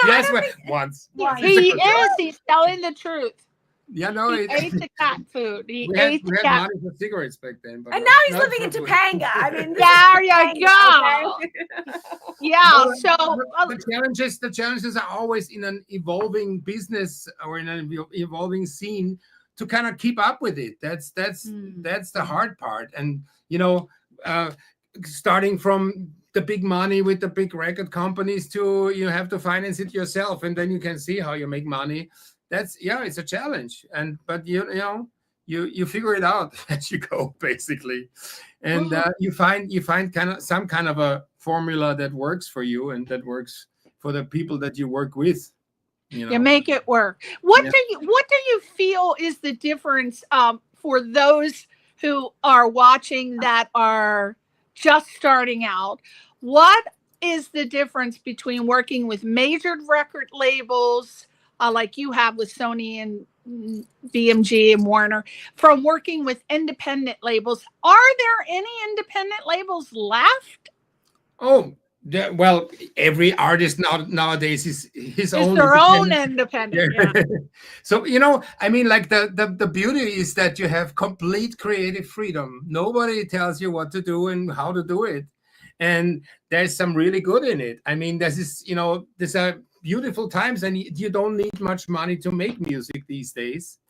Yes, once. He is. He's telling the truth. Yeah, no, he ate the cat food. We had money for cigarettes back then. But and now he's living in Topanga. I mean, there you go. Yeah. So the challenges are always in an evolving business or in an evolving scene to kind of keep up with it. That's the hard part. And starting from the big money with the big record companies to you have to finance it yourself, and then you can see how you make money. It's a challenge, but you figure it out as you go, basically, and you find some kind of a formula that works for you and that works for the people that you work with. You make it work. What do you feel is the difference for those who are watching that are just starting out? What is the difference between working with major record labels? Like you have with Sony and BMG and Warner, from working with independent labels. Are there any independent labels left? Oh, well, every artist nowadays is his own. Their own independent. Yeah. So I mean, like the beauty is that you have complete creative freedom. Nobody tells you what to do and how to do it, and there's some really good in it. I mean, there's a beautiful times, and you don't need much money to make music these days.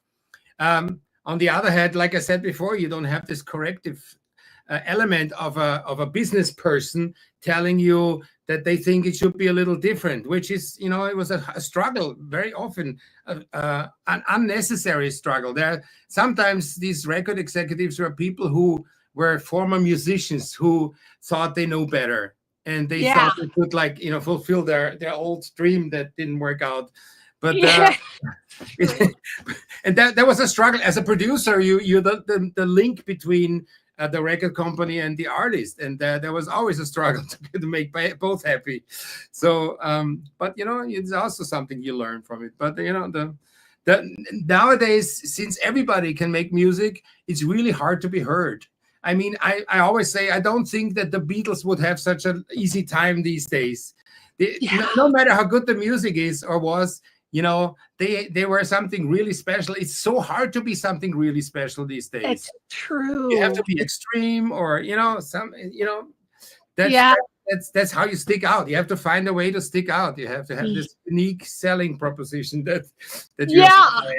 on the other hand, like I said before, you don't have this corrective element of a business person telling you that they think it should be a little different, which is, you know, it was a struggle very often, an unnecessary struggle. There sometimes these record executives were people who were former musicians who thought they know better, and they thought they could, like, you know, fulfill their old dream that didn't work out. But and that was a struggle as a producer. You're the link between the record company and the artist, and there was always a struggle to make both happy. So but you know, it's also something you learn from it. But you know, the nowadays, since everybody can make music, it's really hard to be heard. I mean, I always say I don't think that the Beatles would have such an easy time these days. No matter how good the music is or was, you know, they were something really special. It's so hard to be something really special these days. It's true. You have to be extreme, or you know, that's how you stick out. You have to find a way to stick out. You have to have this unique selling proposition that you have to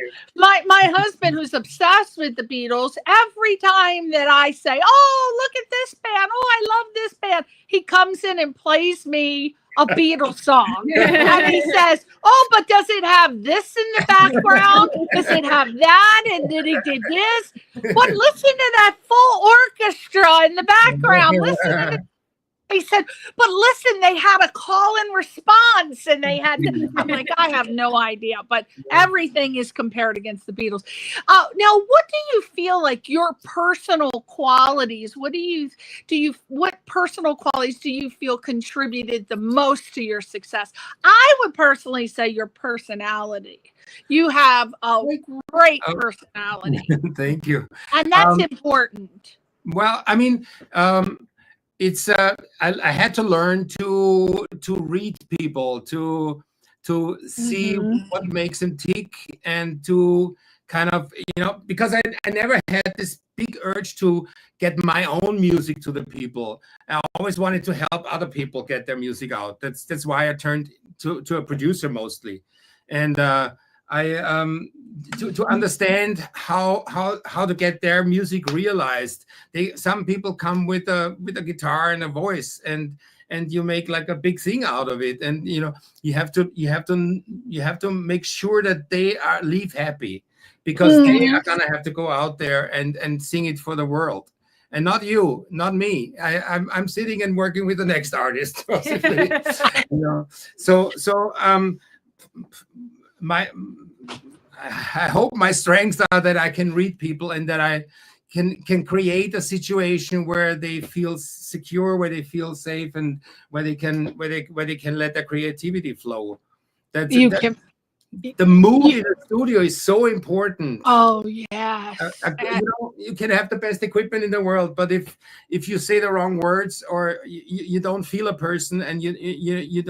my husband, who's obsessed with the Beatles, every time that I say, oh, look at this band, oh, I love this band, he comes in and plays me a Beatles song. And he says, oh, but does it have this in the background? Does it have that? And then he did this. But listen to that full orchestra in the background. Listen to the. He said, but listen, they had a call and response, and they had I'm like, I have no idea, but everything is compared against the Beatles. Now, what do you feel like your personal qualities, what personal qualities do you feel contributed the most to your success? I would personally say your personality. You have a great personality. Thank you. And that's important. Well, I mean, it's I had to learn to read people, to see what makes them tick, and to kind of, you know, because I never had this big urge to get my own music to the people. I always wanted to help other people get their music out. That's why I turned to a producer mostly, and to understand how to get their music realized. Some people come with a guitar and a voice, and you make like a big thing out of it, and you know, you have to make sure that they leave happy, because they are gonna have to go out there and sing it for the world, and not you, not me. I'm sitting and working with the next artist, possibly. You know, so I hope my strengths are that I can read people, and that I can create a situation where they feel secure, where they feel safe, and where they can let their creativity flow. The mood in the studio is so important. Oh yeah. You know, you can have the best equipment in the world, but if you say the wrong words, or you don't feel a person, and you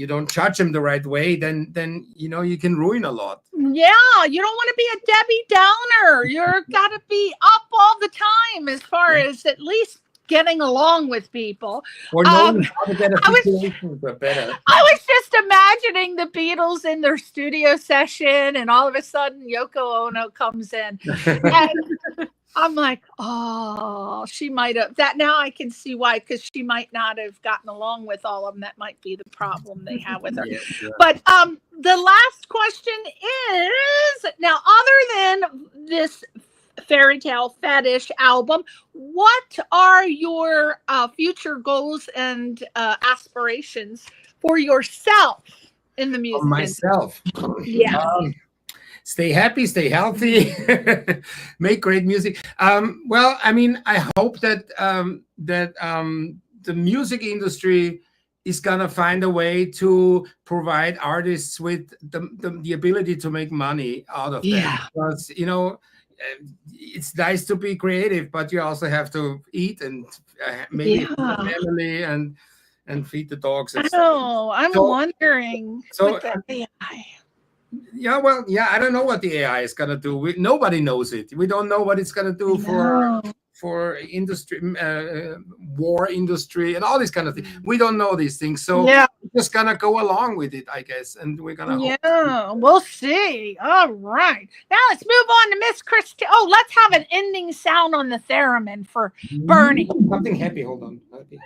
don't judge them the right way, then you know, you can ruin a lot. Yeah, you don't want to be a Debbie Downer. You're got to be up all the time, as far as at least getting along with people. Or knowing how to get a situation better. I was just imagining the Beatles in their studio session, and all of a sudden Yoko Ono comes in. And I'm like, oh, she might have that. Now I can see why, because she might not have gotten along with all of them. That might be the problem they have with her. Yeah. But the last question is, now, other than this Fairytale Fetish album, what are your future goals and aspirations for yourself in the music myself industry? Yeah. Stay happy, stay healthy, make great music. Well, I mean, I hope that the music industry is gonna find a way to provide artists with the ability to make money out of them. Because, you know, it's nice to be creative, but you also have to eat, and maybe family, and feed the dogs. And I'm wondering. So with the AI. Yeah, well, yeah, I don't know what the AI is gonna do. Nobody knows it. We don't know what it's gonna do for industry, war industry, and all these kind of things. We don't know these things, so Yeah. we're just gonna go along with it, I guess, and we're gonna. Yeah, we'll see. All right. Now let's move on to Miss Christina. Oh, let's have an ending sound on the theremin for Bernie. Something happy. Hold on. Happy.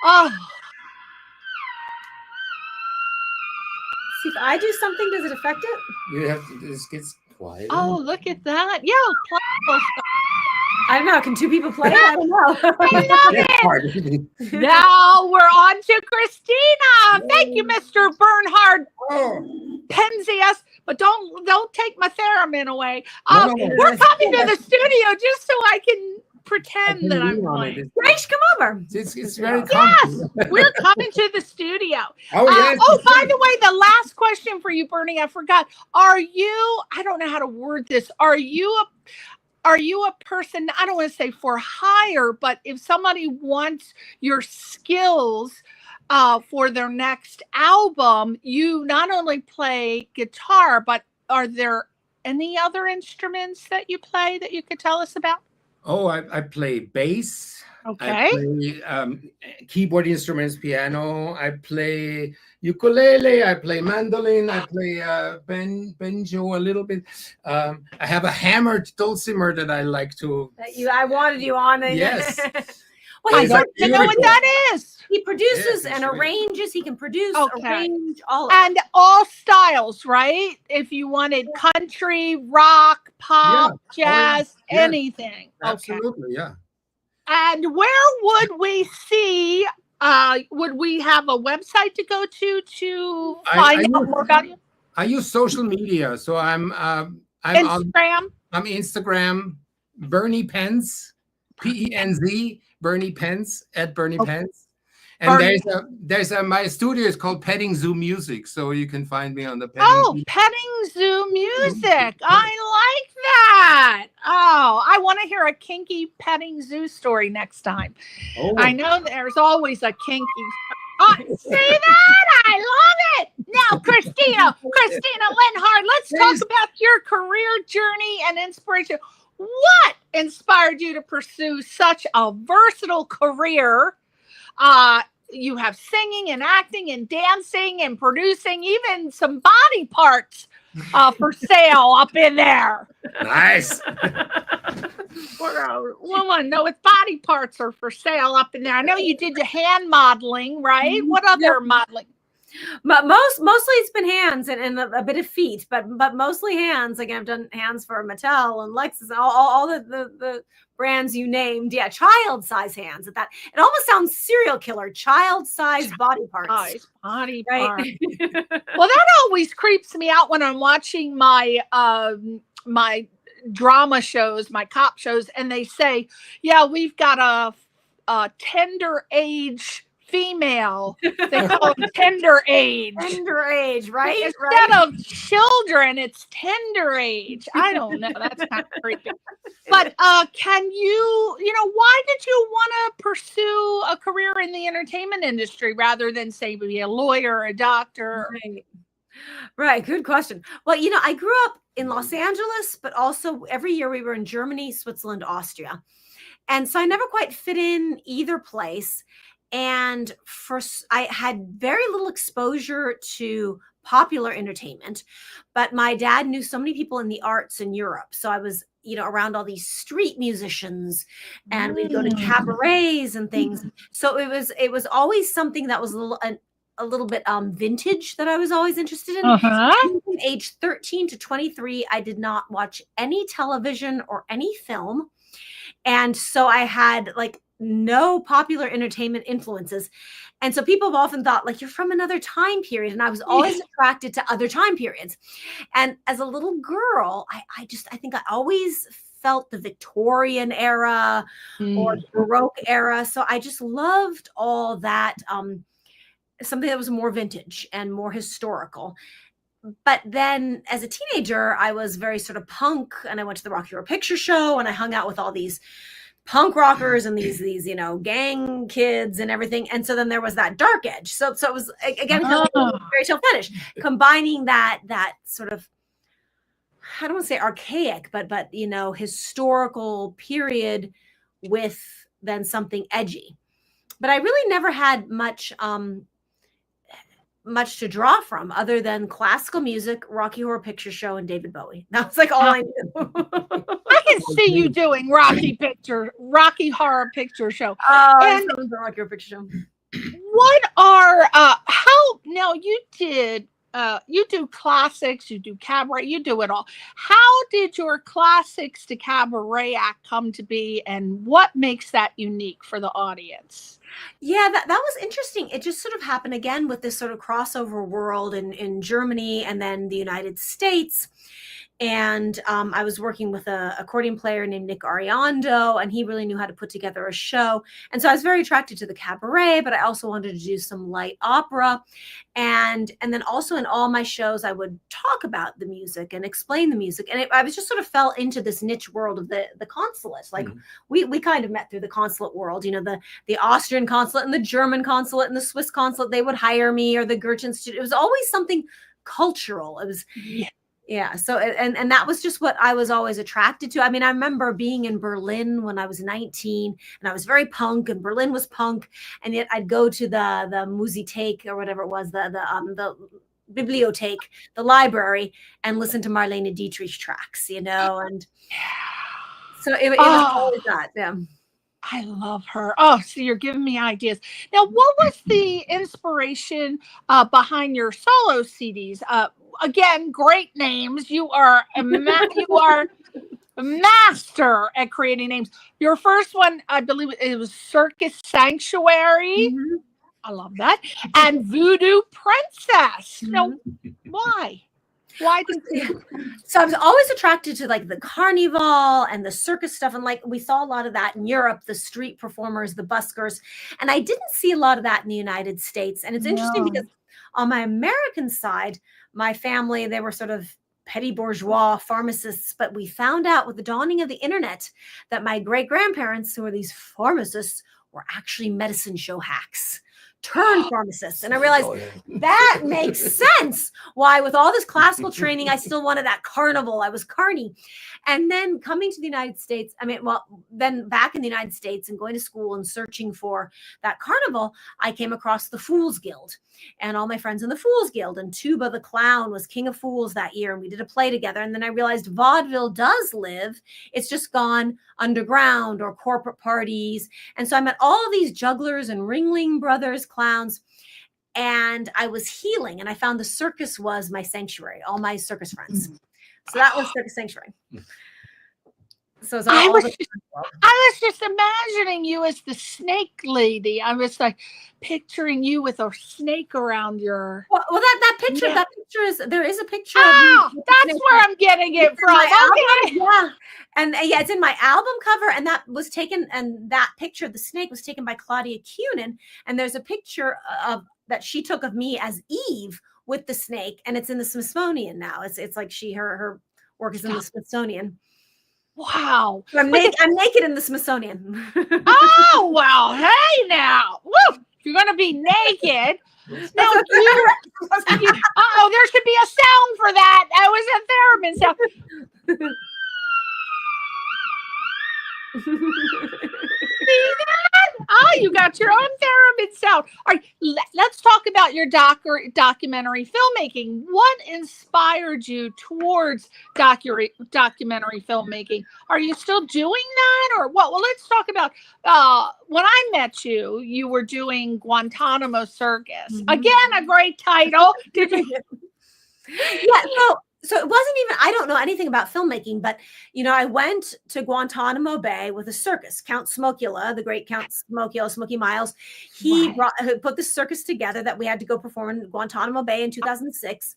Oh, See, if I do something, does it affect it? You have to. This gets quiet. oh, look at that. Yeah, play. I don't know. Can two people play it? I don't know. I love it. Now we're on to Christina. Thank you, Mr. Bernhard Penzias. But don't take my theremin away. No. We're coming to the studio just so I can pretend that I'm playing. Grace, come over. It's very Yes, we're coming to the studio. Oh, yes. By the way, the last question for you, Bernie, I forgot. Are you? I don't know how to word this. Are you a person? I don't want to say for hire, but if somebody wants your skills for their next album, you not only play guitar, but are there any other instruments that you play that you could tell us about? Oh, I play bass. Okay. I play keyboard instruments, piano. I play ukulele. I play mandolin. I play banjo a little bit. I have a hammered dulcimer that I like to. I wanted you on. Yes. Well, I don't even know what that is. he produces Yeah, and that's right. arranges. He can produce, Okay. arrange, all of And all styles, right? If you wanted country, rock, pop, jazz, yeah. anything. Okay. Absolutely, yeah. And where would we see? Would we have a website to go to find out more about you? I use social media, so I'm on Instagram. I'm Instagram, Bernie Penz, Penz, Bernie Penz at Bernie Penz. And Bernie. there's my studio is called Petting Zoo Music, so you can find me on the Petting Zoo. Petting Zoo Music. I like that. Oh, I want to hear a kinky petting zoo story next time. Oh. I know there's always a kinky. See that? I love it. Now, Christina Linhardt, let's talk about your career journey and inspiration. What inspired you to pursue such a versatile career? You have singing and acting and dancing and producing, even some body parts for sale up in there. Nice. Woman, no, it's body parts are for sale up in there. I know you did the hand modeling, right? What other modeling? Mostly it's been hands and a bit of feet, but mostly hands. Like I've done hands for Mattel and Lexus and all the brands you named. Yeah, child size hands at that. It almost sounds serial killer. Child size body parts. Body Right. parts. Well, that always creeps me out when I'm watching my my drama shows, my cop shows, and they say, "Yeah, we've got a tender age." Female, they call them tender age. Tender age, right? Instead of children, it's tender age. I don't know. That's kind of creepy. But can you, why did you want to pursue a career in the entertainment industry rather than say be a lawyer or a doctor? Right. Good question. Well, I grew up in Los Angeles, but also every year we were in Germany, Switzerland, Austria. And so I never quite fit in either place. And I had very little exposure to popular entertainment, but my dad knew so many people in the arts in Europe. So I was, around all these street musicians, and we'd go to cabarets and things. So it was always something that was a little bit vintage that I was always interested in. From age 13 to 23, I did not watch any television or any film. And so I had no popular entertainment influences. And so people have often thought you're from another time period. And I was always attracted to other time periods. And as a little girl, I think I always felt the Victorian era or the Baroque era. So I just loved all that, something that was more vintage and more historical. But then as a teenager, I was very sort of punk, and I went to the Rocky Horror Picture Show, and I hung out with all these punk rockers and these gang kids and everything. And so then there was that dark edge. So it was again Fairytale Fetish, combining that sort of, I don't want to say archaic, but historical period with then something edgy. But I really never had much to draw from other than classical music, Rocky Horror Picture Show, and David Bowie. That was like all I knew. I can see you doing Rocky Horror Picture Show. And the Rocky Horror Picture Show. What are how now you do classics, you do cabaret, you do it all. How did your classics to cabaret act come to be, and what makes that unique for the audience? Yeah, that was interesting. It just sort of happened again with this sort of crossover world in Germany and then the United States. And I was working with an accordion player named Nick Ariando, and he really knew how to put together a show. And so I was very attracted to the cabaret, but I also wanted to do some light opera. And then also in all my shows, I would talk about the music and explain the music. And I was just sort of fell into this niche world of the consulate. Like we kind of met through the consulate world, the Austrian consulate and the German consulate and the Swiss consulate. They would hire me, or the Goethe Institute. It was always something cultural. It was, yeah. So, and that was just what I was always attracted to. I mean, I remember being in Berlin when I was 19, and I was very punk, and Berlin was punk. And yet I'd go to the Musithek, or whatever it was, the Bibliothek, the library, and listen to Marlene Dietrich tracks, and so it was always that. Yeah. I love her. Oh, so you're giving me ideas. Now, what was the inspiration behind your solo CDs? Again, great names. You are a master at creating names. Your first one, I believe it was Circus Sanctuary. Mm-hmm. I love that. And Voodoo Princess. Mm-hmm. Now, why? Why did you? So I was always attracted to like the carnival and the circus stuff. And like we saw a lot of that in Europe, the street performers, the buskers. And I didn't see a lot of that in the United States. And it's interesting because on my American side, my family, they were sort of petty bourgeois pharmacists. But we found out with the dawning of the internet that my great-grandparents, who were these pharmacists, were actually medicine show hacks turned pharmacists. And I realized that makes sense why with all this classical training, I still wanted that carnival. I was carny. And then coming to the United States, then back in the United States and going to school and searching for that carnival, I came across the Fools Guild and all my friends in the Fools Guild. And Tuba the Clown was King of Fools that year. And we did a play together. And then I realized vaudeville does live. It's just gone underground or corporate parties. And so I met all of these jugglers and Ringling Brothers clowns. And I was healing. And I found the circus was my sanctuary, all my circus friends. So that was Circus Sanctuary. So I was just imagining you as the snake lady. I was like picturing you with a snake around your. Well, that picture is there is a picture. Oh, that's where I'm getting it from. Okay. Yeah, and it's in my album cover, and that was taken. And that picture of the snake was taken by Claudia Cunin, and there's a picture of that she took of me as Eve with the snake, and it's in the Smithsonian now. It's like her work is in the Smithsonian. Wow. So I'm naked in the Smithsonian. Oh, well, hey now. Woo! You're going to be naked. Now, there should be a sound for that. That was a Theremin sound. See that? Oh, you got your own Theremin sound. All right, let's talk about your documentary filmmaking. What inspired you towards documentary filmmaking? Are you still doing that, or what? Well, let's talk about when I met you. You were doing Guantanamo Circus. Mm-hmm. Again, a great title. Did you? Yeah. So it wasn't even, I don't know anything about filmmaking, but, I went to Guantanamo Bay with a circus. Count Smokula, the great Count Smokula, Smokey Miles, he put this circus together that we had to go perform in Guantanamo Bay in 2006.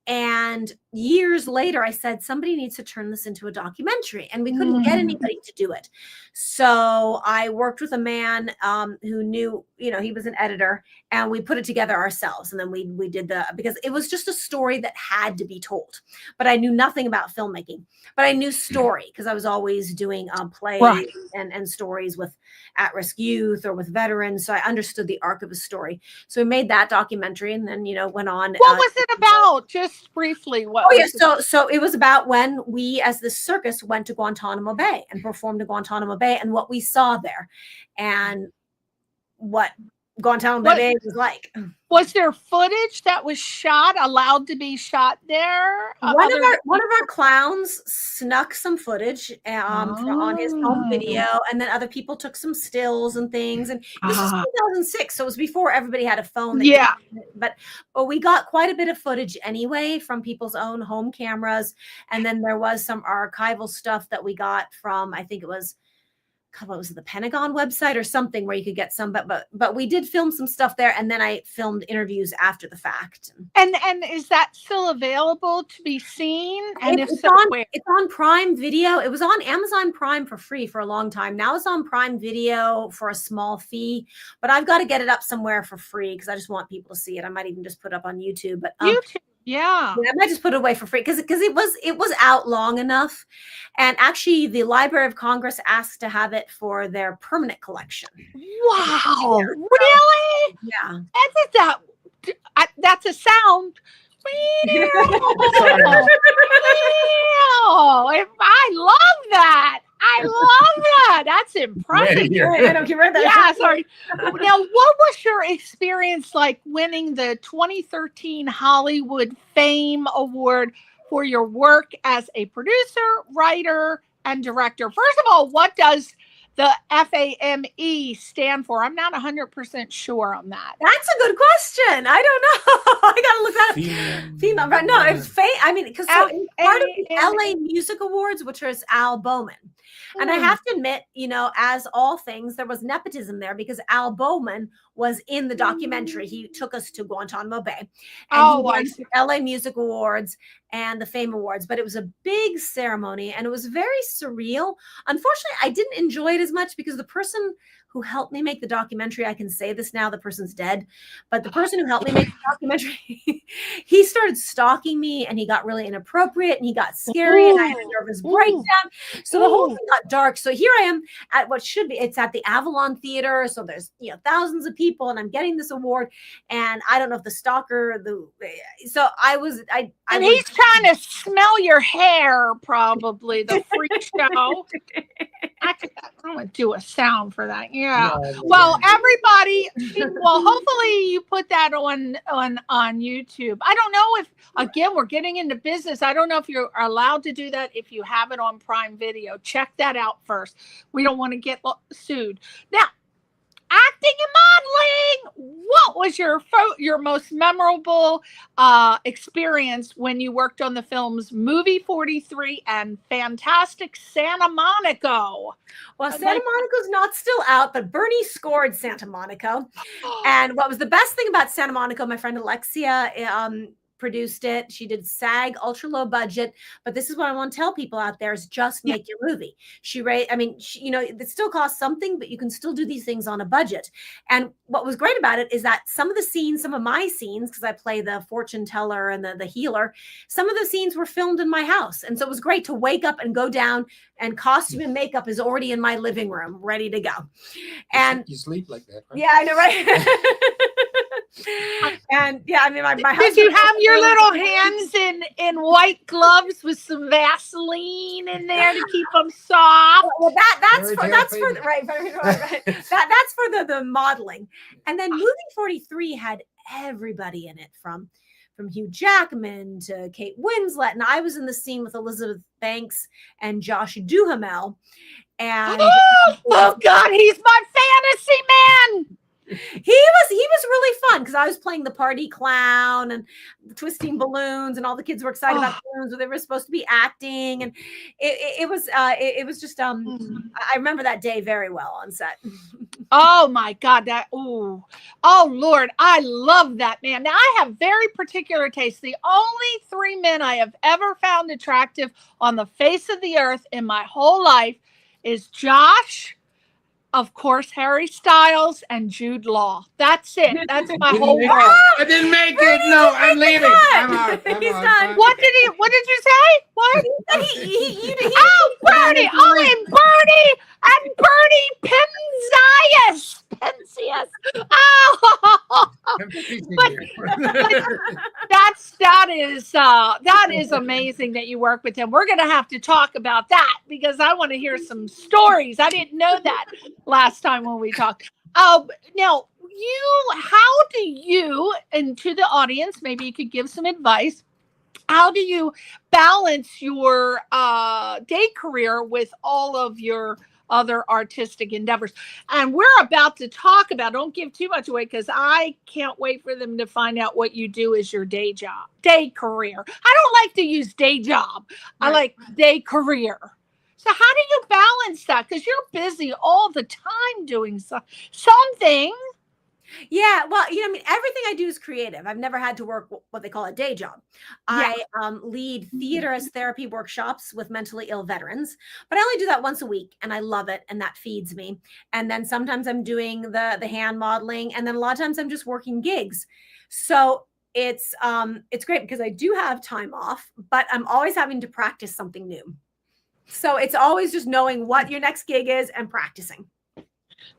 And years later, I said, somebody needs to turn this into a documentary. And we couldn't get anybody to do it. So I worked with a man who knew, he was an editor, and we put it together ourselves. And then we did because it was just a story that had to be told. But I knew nothing about filmmaking. But I knew story because I was always doing plays and stories with at-risk youth or with veterans. So I understood the arc of a story. So we made that documentary and then, went on. What was it about? Just briefly. So it was about when we, as the circus, went to Guantanamo Bay and performed at Guantanamo Bay and what we saw there and what Guantanamo Bay was like. Was there footage that was allowed to be shot there? One of our clowns snuck some footage on his home video, and then other people took some stills and things. And this was 2006, so it was before everybody had a phone. But we got quite a bit of footage anyway from people's own home cameras, and then there was some archival stuff that we got from, I think it was the Pentagon website or something where you could get some, but we did film some stuff there, and then I filmed interviews after the fact. And is that still available to be seen? And it's on Prime Video. It was on Amazon Prime for free for a long time. Now it's on Prime Video for a small fee, but I've got to get it up somewhere for free because I just want people to see it. I might even just put it up on YouTube. But YouTube. Yeah, I might just put it away for free because it was out long enough, and actually the Library of Congress asked to have it for their permanent collection. Wow, really? Yeah, that's a sound. I love that. I love that. That's impressive. Yeah, sorry. Now, what was your experience like winning the 2013 Hollywood Fame Award for your work as a producer, writer, and director? First of all, what does the FAME stand for? I'm not 100% sure on that. That's a good question. I don't know. I gotta look that up. Female, right? No, it's I mean, because part of the LA Music Awards, which is Al Bowman. And I have to admit, as all things, there was nepotism there because Al Bowman was in the documentary. He took us to Guantanamo Bay. And he won the LA Music Awards and the Fame Awards. But it was a big ceremony and it was very surreal. Unfortunately, I didn't enjoy it as much because the person who helped me make the documentary, I can say this now, the person's dead, but the person who helped me make the documentary, he started stalking me and he got really inappropriate and he got scary and I had a nervous breakdown. So the whole thing got dark. So here I am at what should be, it's at the Avalon Theater. So there's, thousands of people and I'm getting this award. And I don't know if the stalker, he's trying to smell your hair, probably, the freak show. I'm going to do a sound for that. Yeah. Well, everybody, hopefully you put that on YouTube. I don't know if, again, we're getting into business. I don't know if you're allowed to do that if you have it on Prime Video. Check that out first. We don't want to get sued. Now, acting and modeling. What was your most memorable experience when you worked on the films Movie 43 and Fantastic Santa Monica? Well, Santa Monica's not still out, but Bernie scored Santa Monica. And what was the best thing about Santa Monica, my friend Alexia produced it. She did SAG, ultra low budget. But this is what I want to tell people out there is just make your movie. It still costs something, but you can still do these things on a budget. And what was great about it is that some of my scenes, because I play the fortune teller and the healer, some of the scenes were filmed in my house. And so it was great to wake up and go down and costume and makeup is already in my living room, ready to go. And you sleep like that, right? Yeah, I know, right? And my husband. Did you have your little hands in white gloves with some Vaseline in there to keep them soft? Well, that's for the modeling. And then Movie 43 had everybody in it from Hugh Jackman to Kate Winslet, and I was in the scene with Elizabeth Banks and Josh Duhamel. And oh God, he's my fantasy man. He was really fun because I was playing the party clown and twisting balloons, and all the kids were excited about balloons, but they were supposed to be acting, and it was just I remember that day very well on set. Oh my God, Oh, Lord, I love that man. Now, I have very particular taste. The only 3 men I have ever found attractive on the face of the earth in my whole life is Josh, of course, Harry Styles, and Jude Law. That's it. That's my whole world. I didn't make it. No, I'm leaving. I'm out. He's I'm done. out. What did you say? What? Oh, Bernie. Oh, and Bernie Penzias. Oh, I'm speaking But- here. that is amazing that you work with him. We're going to have to talk about that because I want to hear some stories. I didn't know that last time when we talked. Now, how do you, and to the audience, maybe you could give some advice. How do you balance your day career with all of your other artistic endeavors? And we're about to talk about, don't give too much away because I can't wait for them to find out what you do as your day career. I don't like to use day job. I like day career. So how do you balance that? Because you're busy all the time doing something. Yeah, well, I mean, everything I do is creative. I've never had to work what they call a day job. Yeah. I lead theater as therapy workshops with mentally ill veterans, but I only do that once a week, and I love it, and that feeds me. And then sometimes I'm doing the hand modeling, and then a lot of times I'm just working gigs. So it's great because I do have time off, but I'm always having to practice something new. So it's always just knowing what your next gig is and practicing.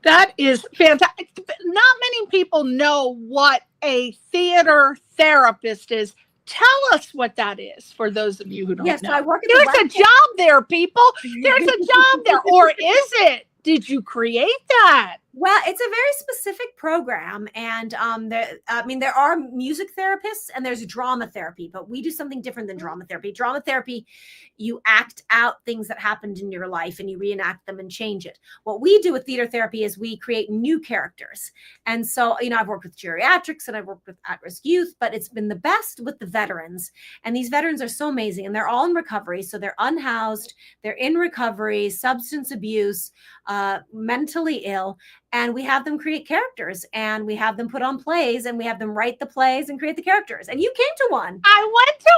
That is fantastic. Not many people know what a theater therapist is. Tell us what that is for those of you who don't know. So I work at There's a job there, people. There's a job there. Or is it? Did you create that? Well, it's a very specific program, and there are music therapists and there's drama therapy, but we do something different than drama therapy. Drama therapy, you act out things that happened in your life and you reenact them and change it. What we do with theater therapy is we create new characters. And so, I've worked with geriatrics and I've worked with at-risk youth, but it's been the best with the veterans. And these veterans are so amazing, and they're all in recovery. So they're unhoused, they're in recovery, substance abuse, mentally ill. And we have them create characters, and we have them put on plays, and we have them write the plays and create the characters. And you came to one. I went to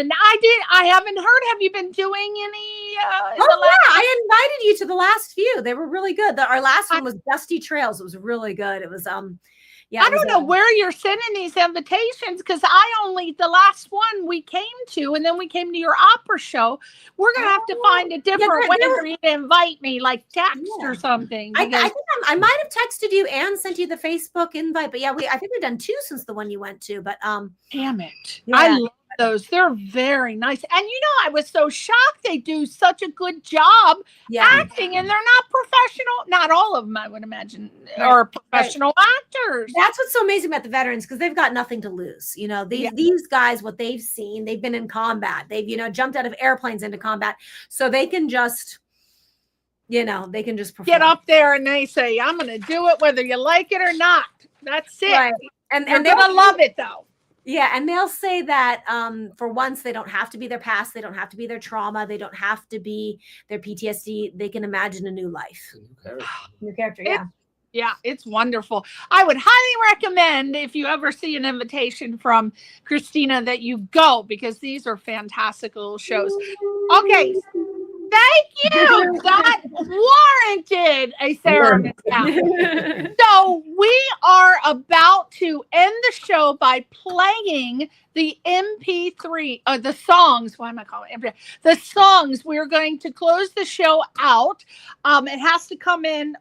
one. I did. I haven't heard. Have you been doing any? I invited you to the last few. They were really good. Our last one was Dusty Trails. It was really good. It was I don't know where you're sending these invitations because the last one we came to, and then we came to your opera show. We're going to have to find a different way for you to invite me, like text or something. I think I might have texted you and sent you the Facebook invite, but I think we've done 2 since the one you went to, but damn it. Yeah. I love those. They're very nice. And I was so shocked they do such a good job acting, and they're not professional. Not all of them, I would imagine, are professional actors. That's what's so amazing about the veterans, because they've got nothing to lose. These guys, what they've seen, they've been in combat. They've, jumped out of airplanes into combat. So they can just, perform. Get up there and they say, I'm going to do it whether you like it or not. That's it. Right. And they're going to love it, though. Yeah, and they'll say that for once, they don't have to be their past. They don't have to be their trauma. They don't have to be their PTSD. They can imagine a new life. New character, yeah. Yeah, it's wonderful. I would highly recommend, if you ever see an invitation from Christina, that you go, because these are fantastical shows. Okay, thank you. That warranted a therapist. So we are about to end the show by playing the MP3, the songs. Why am I calling it MP3? The songs. We're going to close the show out. It has to come in.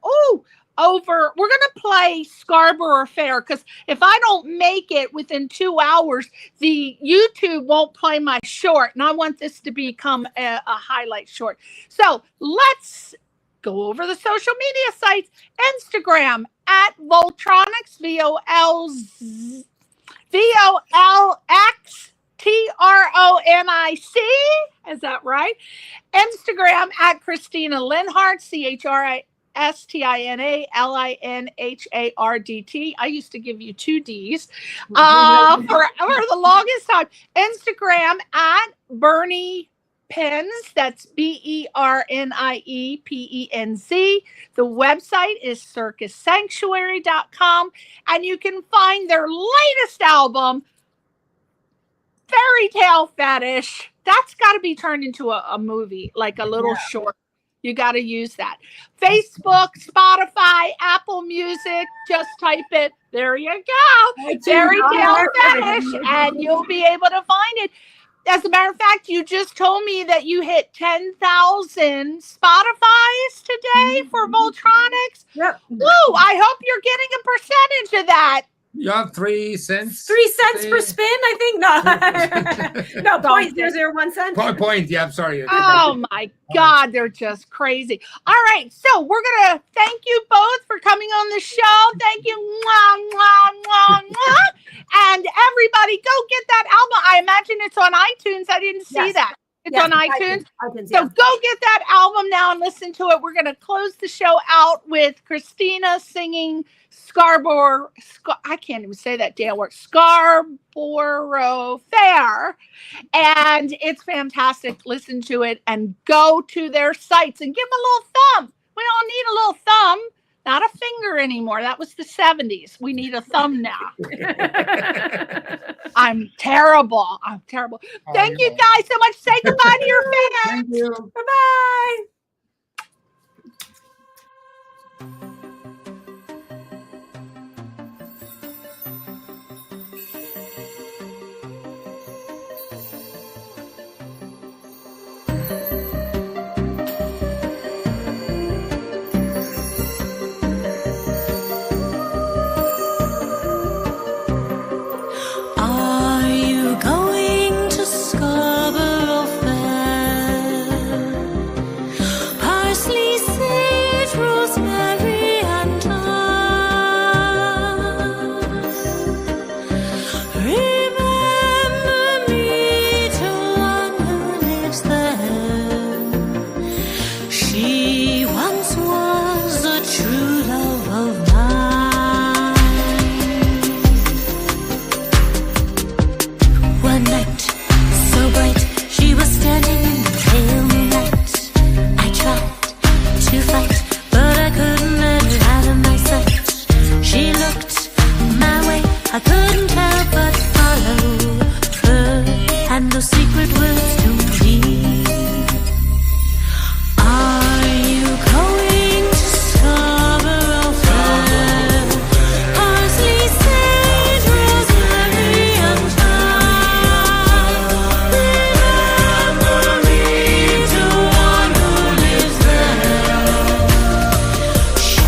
We're going to play Scarborough Fair, because if I don't make it within 2 hours, the YouTube won't play my short, and I want this to become a highlight short. So let's go over the social media sites. Instagram at Volxtronic, VOLXTRONIC. Is that right? Instagram at Christina Linhardt, CHRISTINALINHARDT. I used to give you 2 D's for the longest time. Instagram at Bernie Penz. That's BerniePenz. The website is circussanctuary.com, and you can find their latest album, Fairytale Fetish. That's got to be turned into a movie, like a little short. You got to use that. Facebook, Spotify, Apple Music. Just type it. There you go. Fairytale Fetish, and you'll be able to find it. As a matter of fact, you just told me that you hit 10,000 Spotifys today for Volxtronics. Yep. Woo! I hope you're getting a percentage of that. You have 3 cents. 3 cents per spin, I think. No, no, 0.001 cents. Point. Yeah, I'm sorry. Oh my God, they're just crazy. All right, so we're gonna thank you both for coming on the show. Thank you, mwah, mwah, mwah, mwah. And everybody, go get that album. I imagine it's on iTunes. I didn't see that. It's on iTunes. So go get that album now and listen to it. We're gonna close the show out with Christina singing Scarborough. I can't even say that damn word. Scarborough Fair, and it's fantastic. Listen to it and go to their sites and give them a little thumb. We don't need a little thumb, not a finger anymore. That was the 70s. We need a thumb now. I'm terrible. Thank you guys so much. Say goodbye to your fans. Thank you. Bye-bye. Are you going to Scarborough Fair? Parsley, sage, rosemary, and thyme. Remember me to one who lives there. She once was a true love of mine. One night, so bright, she was standing in the pale moonlight. I tried to fight, but I couldn't let her out of my sight. She looked my way, I couldn't help but follow her, and those secret words to me. Are you going to Scarborough Fair? Parsley, sage, rosemary, and thyme. Remember me to one who lives there. She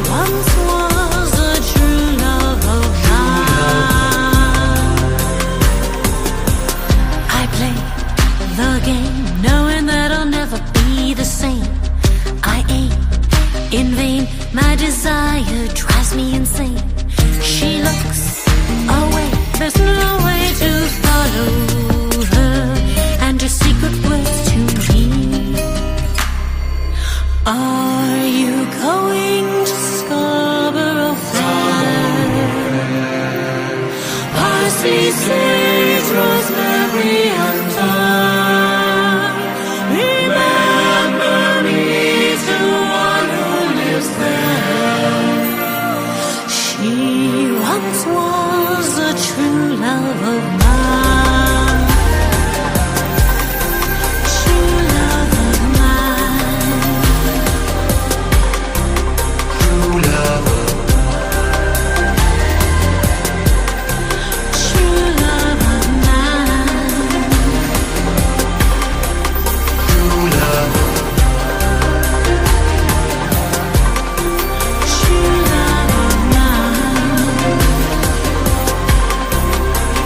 once was a true love of mine. I play the game, knowing that I'll never be the same. I aim in vain, my desire drives me insane. She looks away, there's no way to follow her, and her secret words to me. Are you going to Scarborough Fair? Parsley, sage, rosemary, and thyme. Remember me to one who lives there. She once was a true love of mine. True love of mine. True love of True love of mine. true love of True love of mine.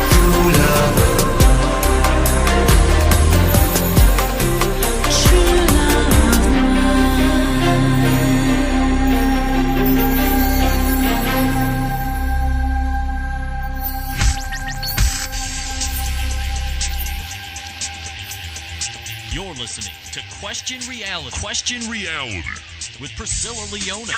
true love of True love of You're listening to Question Reality with Priscilla Leona.